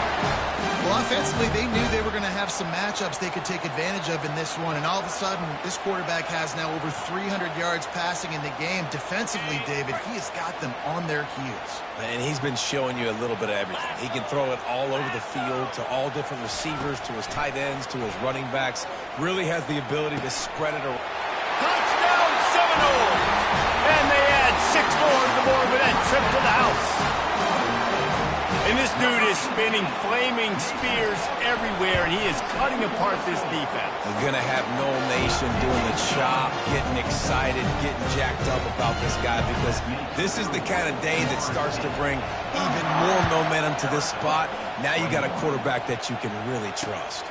Well, offensively, they knew they were going to have some matchups they could take advantage of in this one. And all of a sudden, this quarterback has now over 300 yards passing in the game. Defensively, David, he has got them on their heels. And he's been showing you a little bit of everything. He can throw it all over the field to all different receivers, to his tight ends, to his running backs. Really has the ability to spread it around. Touchdown, Seminoles! And they add 6 more to the board with that trip to the house. And this dude is spinning flaming spears everywhere, and he is cutting apart this defense. We're going to have Noel Nation doing the chop, getting excited, getting jacked up about this guy, because this is the kind of day that starts to bring even more momentum to this spot. Now you got a quarterback that you can really trust.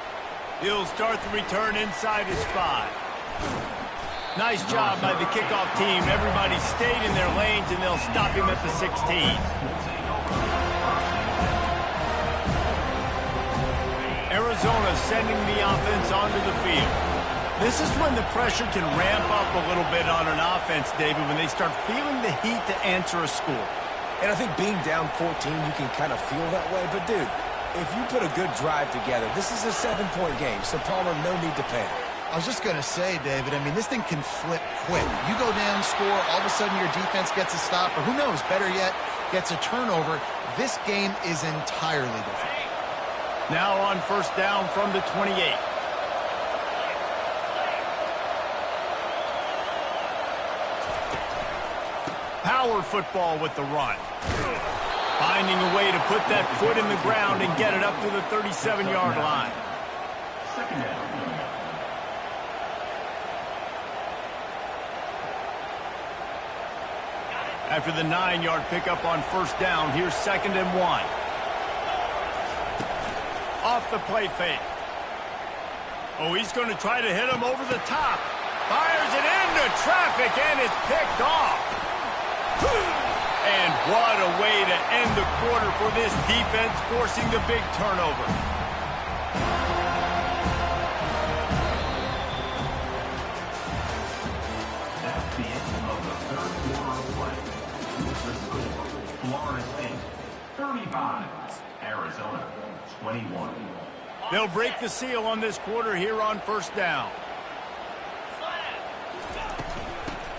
He'll start the return inside his 5. Nice job by the kickoff team. Everybody stayed in their lanes, and they'll stop him at the 16. Arizona sending the offense onto the field. This is when the pressure can ramp up a little bit on an offense, David, when they start feeling the heat to answer a score. And I think being down 14, you can kind of feel that way. But, dude, if you put a good drive together, this is a 7-point game, so Palmer, no need to panic. I was just going to say, David, I mean, this thing can flip quick. You go down, score, all of a sudden your defense gets a stop, or who knows, better yet, gets a turnover. This game is entirely different. Now on first down from the 28. Power football with the run. Finding a way to put that foot in the ground and get it up to the 37-yard line. Second down. After the 9-yard pickup on first down, here's 2nd and 1. Off the play fake. Oh, he's going to try to hit him over the top. Fires it into traffic, and it's picked off. And what a way to end the quarter for this defense, forcing the big turnover. That's the end of the 3rd quarter of play. With the score, Florida State 35, Arizona 21. They'll break the seal on this quarter here on first down.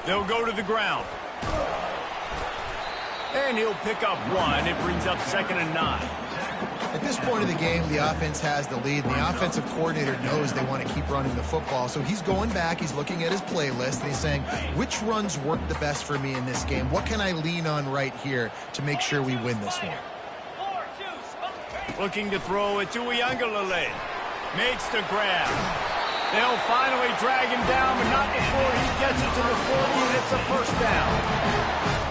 They'll go to the ground. And he'll pick up 1. It brings up 2nd and 9. At this point of the game, the offense has the lead, and the offensive coordinator knows they want to keep running the football. So he's going back, he's looking at his playlist, and he's saying, which runs work the best for me in this game? What can I lean on right here to make sure we win this one? Looking to throw it to Uiagalelei. Makes the grab. They'll finally drag him down, but not before he gets it to the 40, and it's a first down.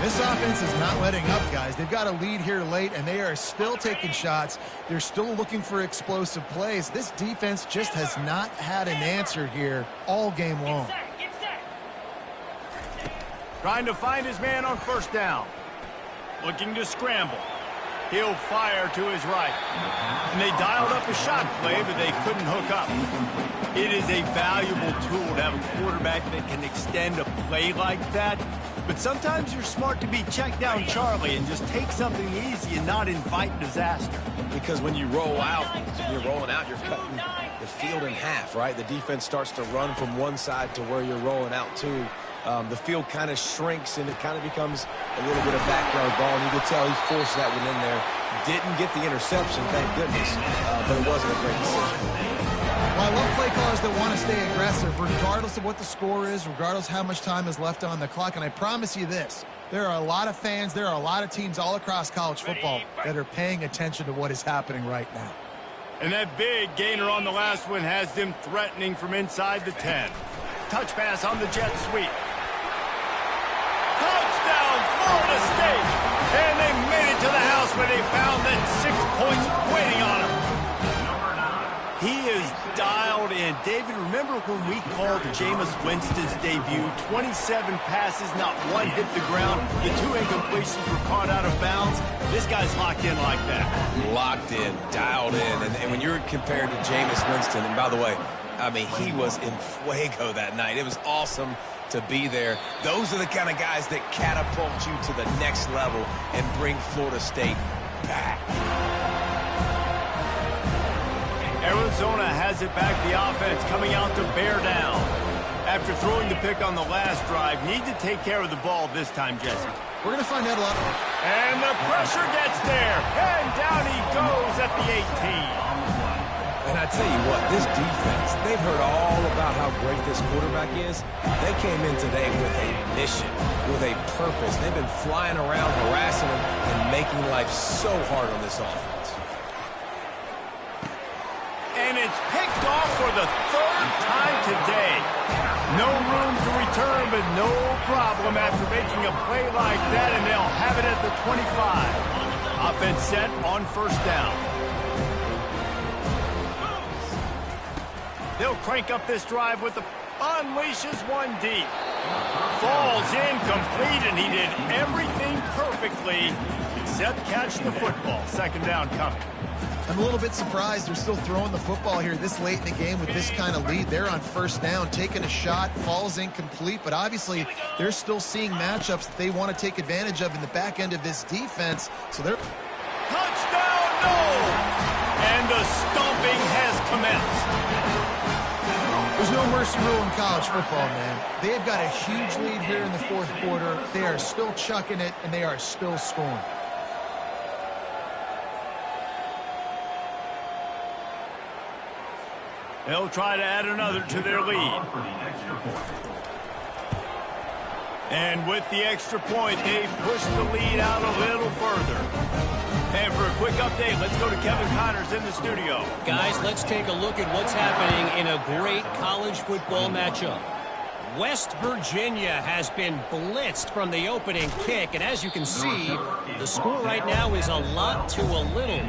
This offense is not letting up, guys. They've got a lead here late, and they are still taking shots. They're still looking for explosive plays. This defense just has not had an answer here all game long. Trying to find his man on first down. Looking to scramble. He'll fire to his right. And they dialed up a shot play, but they couldn't hook up. It is a valuable tool to have a quarterback that can extend a play like that. But sometimes you're smart to be check down Charlie and just take something easy and not invite disaster. Because when you roll out, you're rolling out, you're cutting the field in half, right? The defense starts to run from one side to where you're rolling out to. The field kind of shrinks, and it kind of becomes a little bit of backyard ball. And you could tell he forced that one in there. Didn't get the interception, thank goodness, but it wasn't a great decision. Well, I love play callers that want to stay aggressive, regardless of what the score is, regardless how much time is left on the clock. And I promise you this, there are a lot of fans, there are a lot of teams all across college football that are paying attention to what is happening right now. And that big gainer on the last one has them threatening from inside the 10. Touch pass on the jet sweep. Touchdown, Florida State! And they made it to the house where they found that 6 points waiting on them. He is dialed in. David, remember when we called Jameis Winston's debut? 27 passes, not one hit the ground. The 2 incompletions were caught out of bounds. This guy's locked in like that. Locked in, dialed in. And when you're compared to Jameis Winston, and by the way, I mean, he was in fuego that night. It was awesome to be there. Those are the kind of guys that catapult you to the next level and bring Florida State back. Arizona has it back. The offense coming out to bear down. After throwing the pick on the last drive, need to take care of the ball this time, Jesse. We're going to find out a lot. And the pressure gets there. And down he goes at the 18. And I tell you what, this defense, they've heard all about how great this quarterback is. They came in today with a mission, with a purpose. They've been flying around, harassing him, and making life so hard on this offense. And it's picked off for the 3rd time today. No room to return, but no problem after making a play like that, and they'll have it at the 25. Offense set on 1st down. They'll crank up this drive with the unleashes one deep. Falls incomplete, and he did everything perfectly except catch the football. 2nd down coming. I'm a little bit surprised they're still throwing the football here this late in the game with this kind of lead. They're on 1st down, taking a shot, falls incomplete, but obviously they're still seeing matchups that they want to take advantage of in the back end of this defense. So they're... Touchdown, no! And the stomping has commenced. There's no mercy rule in college football, man. They've got a huge lead here in the 4th quarter. They are still chucking it, and they are still scoring. They'll try to add another to their lead. And with the extra point, they push the lead out a little further. And for a quick update, let's go to Kevin Connors in the studio. Guys, let's take a look at what's happening in a great college football matchup. West Virginia has been blitzed from the opening kick, and as you can see, the score right now is a lot to a little.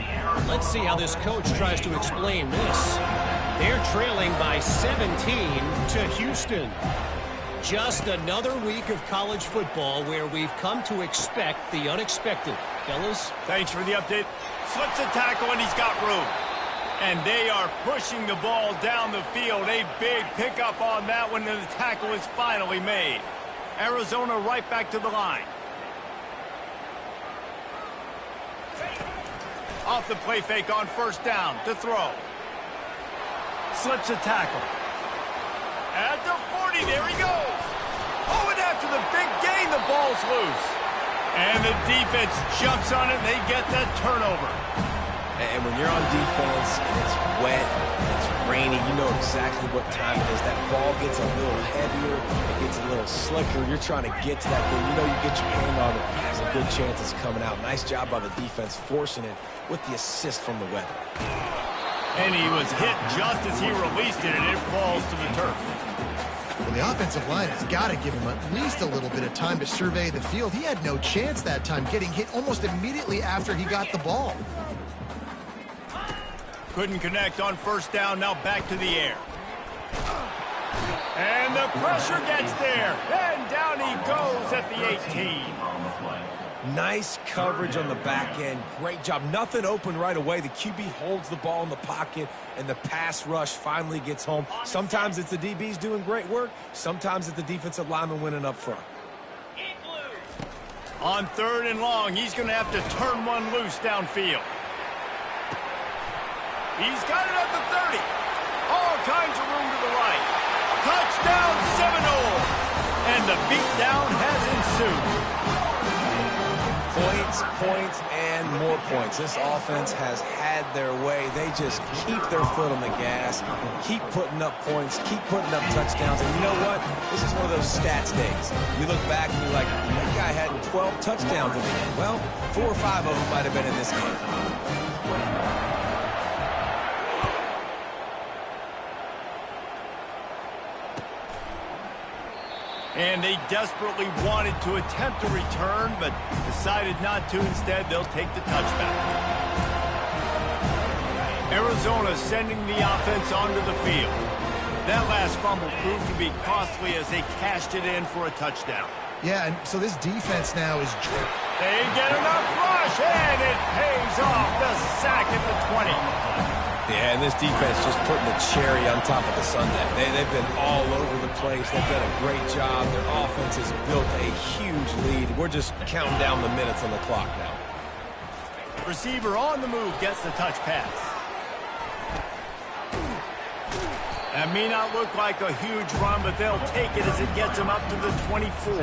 Let's see how this coach tries to explain this. They're trailing by 17 to Houston. Just another week of college football where we've come to expect the unexpected. Fellas? Thanks for the update. Slips a tackle, and he's got room. And they are pushing the ball down the field. A big pickup on that one, and the tackle is finally made. Arizona right back to the line. Off the play fake on 1st down to throw. Slips a tackle. At the 40, there he goes. Oh, and after the big gain, the ball's loose. And the defense jumps on it, and they get that turnover. And when you're on defense and it's wet and it's rainy, you know exactly what time it is. That ball gets a little heavier, it gets a little slicker. You're trying to get to that thing. You know you get your hand on it, there's a good chance it's coming out. Nice job by the defense forcing it with the assist from the weather. And he was hit just as he released it, and it falls to the turf. Well, the offensive line has got to give him at least a little bit of time to survey the field. He had no chance that time, getting hit almost immediately after he got the ball. Couldn't connect on 1st down, now back to the air. And the pressure gets there, and down he goes at the 18. Nice coverage on the back end. Great job. Nothing open right away. The QB holds the ball in the pocket, and the pass rush finally gets home. Sometimes it's the DBs doing great work. Sometimes it's the defensive lineman winning up front. On 3rd and long, he's going to have to turn one loose downfield. He's got it at the 30. All kinds of room to the right. Touchdown Seminole. And the beatdown has ensued. Points, points, and more points. This offense has had their way. They just keep their foot on the gas, keep putting up points, keep putting up touchdowns. And you know what? This is one of those stats days. You look back and you're like, that guy had 12 touchdowns in the game. Well, 4 or 5 of them might have been in this game. And they desperately wanted to attempt a return, but decided not to. Instead, they'll take the touchback. Arizona sending the offense onto the field. That last fumble proved to be costly as they cashed it in for a touchdown. Yeah, and so this defense now is... They get enough rush, and it pays off. The sack at the 20. Yeah, and this defense just putting the cherry on top of the sundae. They've been all over the place. They've done a great job. Their offense has built a huge lead. We're just counting down the minutes on the clock now. Receiver on the move gets the touch pass. That may not look like a huge run, but they'll take it as it gets them up to the 24.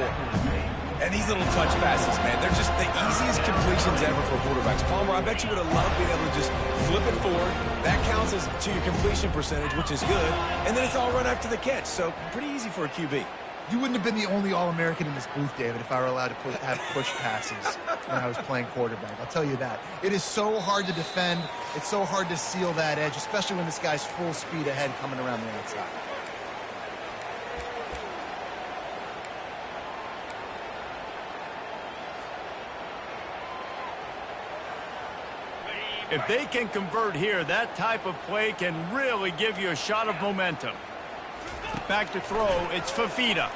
And these little touch passes, man, they're just the easiest completions ever for quarterbacks. Palmer, I bet you would have loved being able to just flip it forward. That counts as to your completion percentage, which is good. And then it's all run after the catch, so pretty easy for a QB. You wouldn't have been the only All-American in this booth, David, if I were allowed to have push passes when I was playing quarterback. I'll tell you that. It is so hard to defend. It's so hard to seal that edge, especially when this guy's full speed ahead coming around the outside. If they can convert here, that type of play can really give you a shot of momentum. Back to throw, it's Fafita.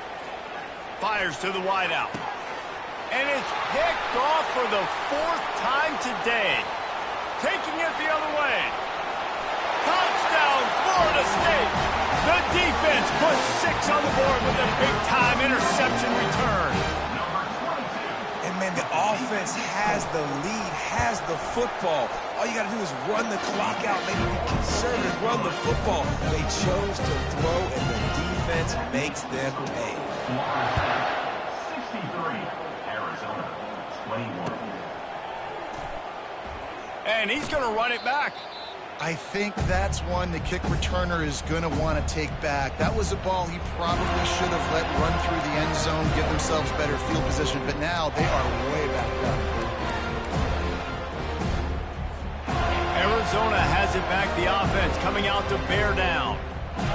Fires to the wideout. And it's picked off for the 4th time today. Taking it the other way. Touchdown, Florida State. The defense puts 6 on the board with a big-time interception return. And, man, the offense has the lead, has the football. All you got to do is run the clock out, maybe be conservative, run the football. They chose to throw, and the defense makes them pay. 63, Arizona, 21. And he's going to run it back. I think that's one the kick returner is going to want to take back. That was a ball he probably should have let run through the end zone, give themselves better field position, but now they are way back up. Arizona has it back, the offense coming out to bear down.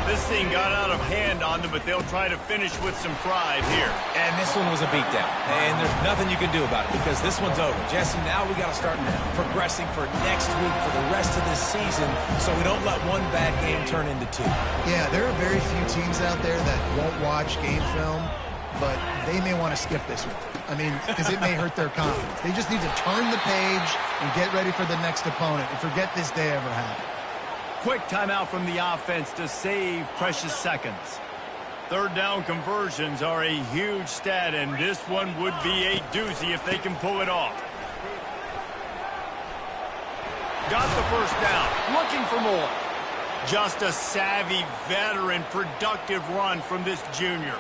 This thing got out of hand on them, but they'll try to finish with some pride here. And this one was a beatdown. And there's nothing you can do about it because this one's over. Jesse, now we got to start progressing for next week for the rest of this season so we don't let one bad game turn into 2. Yeah, there are very few teams out there that won't watch game film, but they may want to skip this one. I mean, because it may hurt their confidence. They just need to turn the page and get ready for the next opponent and forget this day ever happened. Quick timeout from the offense to save precious seconds. 3rd down conversions are a huge stat, and this one would be a doozy if they can pull it off. Got the 1st down, looking for more. Just a savvy, veteran, productive run from this junior.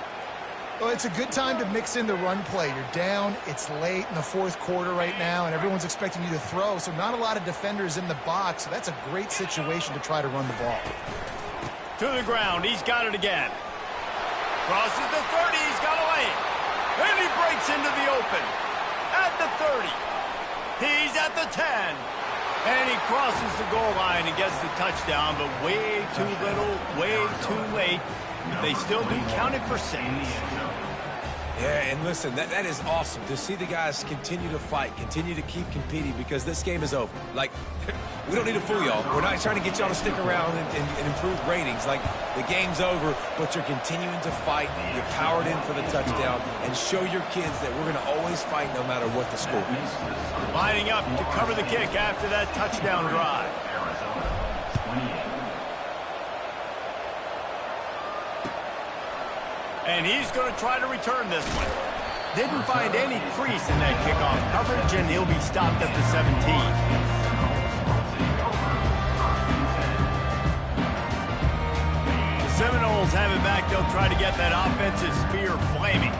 Well, it's a good time to mix in the run play. You're down, it's late in the 4th quarter right now, and everyone's expecting you to throw, so not a lot of defenders in the box, so that's a great situation to try to run the ball. To the ground, he's got it again. Crosses the 30, he's got a lane. And he breaks into the open. At the 30. He's at the 10. And he crosses the goal line and gets the touchdown, but way too little, way too late. They still do count it for 6. Yeah, and listen, that is awesome to see the guys continue to fight, continue to keep competing, because this game is over. Like, we don't need to fool y'all. We're not trying to get y'all to stick around and improve ratings. Like, the game's over, but you're continuing to fight. You're powered in for the touchdown, and show your kids that we're going to always fight no matter what the score is. Lining up to cover the kick after that touchdown drive. And he's going to try to return this one. Didn't find any crease in that kickoff coverage, and he'll be stopped at the 17. The Seminoles have it back. They'll try to get that offensive spear flaming.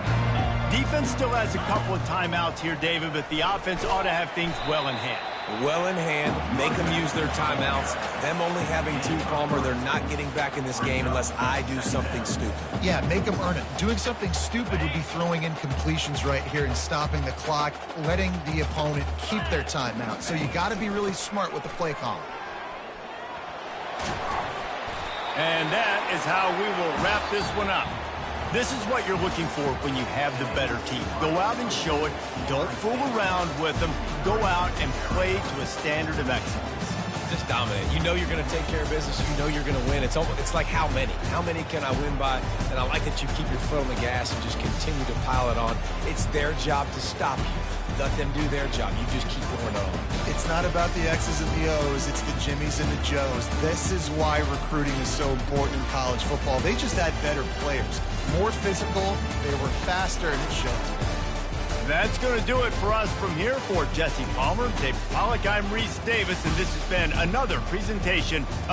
Defense still has a couple of timeouts here, David, but the offense ought to have things well in hand. Well in hand, make them use their timeouts. Them only having 2, Palmer, they're not getting back in this game unless I do something stupid. Yeah, make them earn it. Doing something stupid would be throwing in completions right here and stopping the clock, letting the opponent keep their timeout. So you got to be really smart with the play call. And that is how we will wrap this one up. This is what you're looking for when you have the better team. Go out and show it. Don't fool around with them. Go out and play to a standard of excellence. Just dominate. You know you're going to take care of business. You know you're going to win. It's like how many? How many can I win by? And I like that you keep your foot on the gas and just continue to pile it on. It's their job to stop you. Let them do their job. You just keep going on. It's not about the X's and the O's. It's the Jimmies and the Joes. This is why recruiting is so important in college football. They just had better players. More physical. They were faster, and it shows. That's going to do it for us from here. For Jesse Palmer, Dave Pollack, I'm Reese Davis, and this has been another presentation of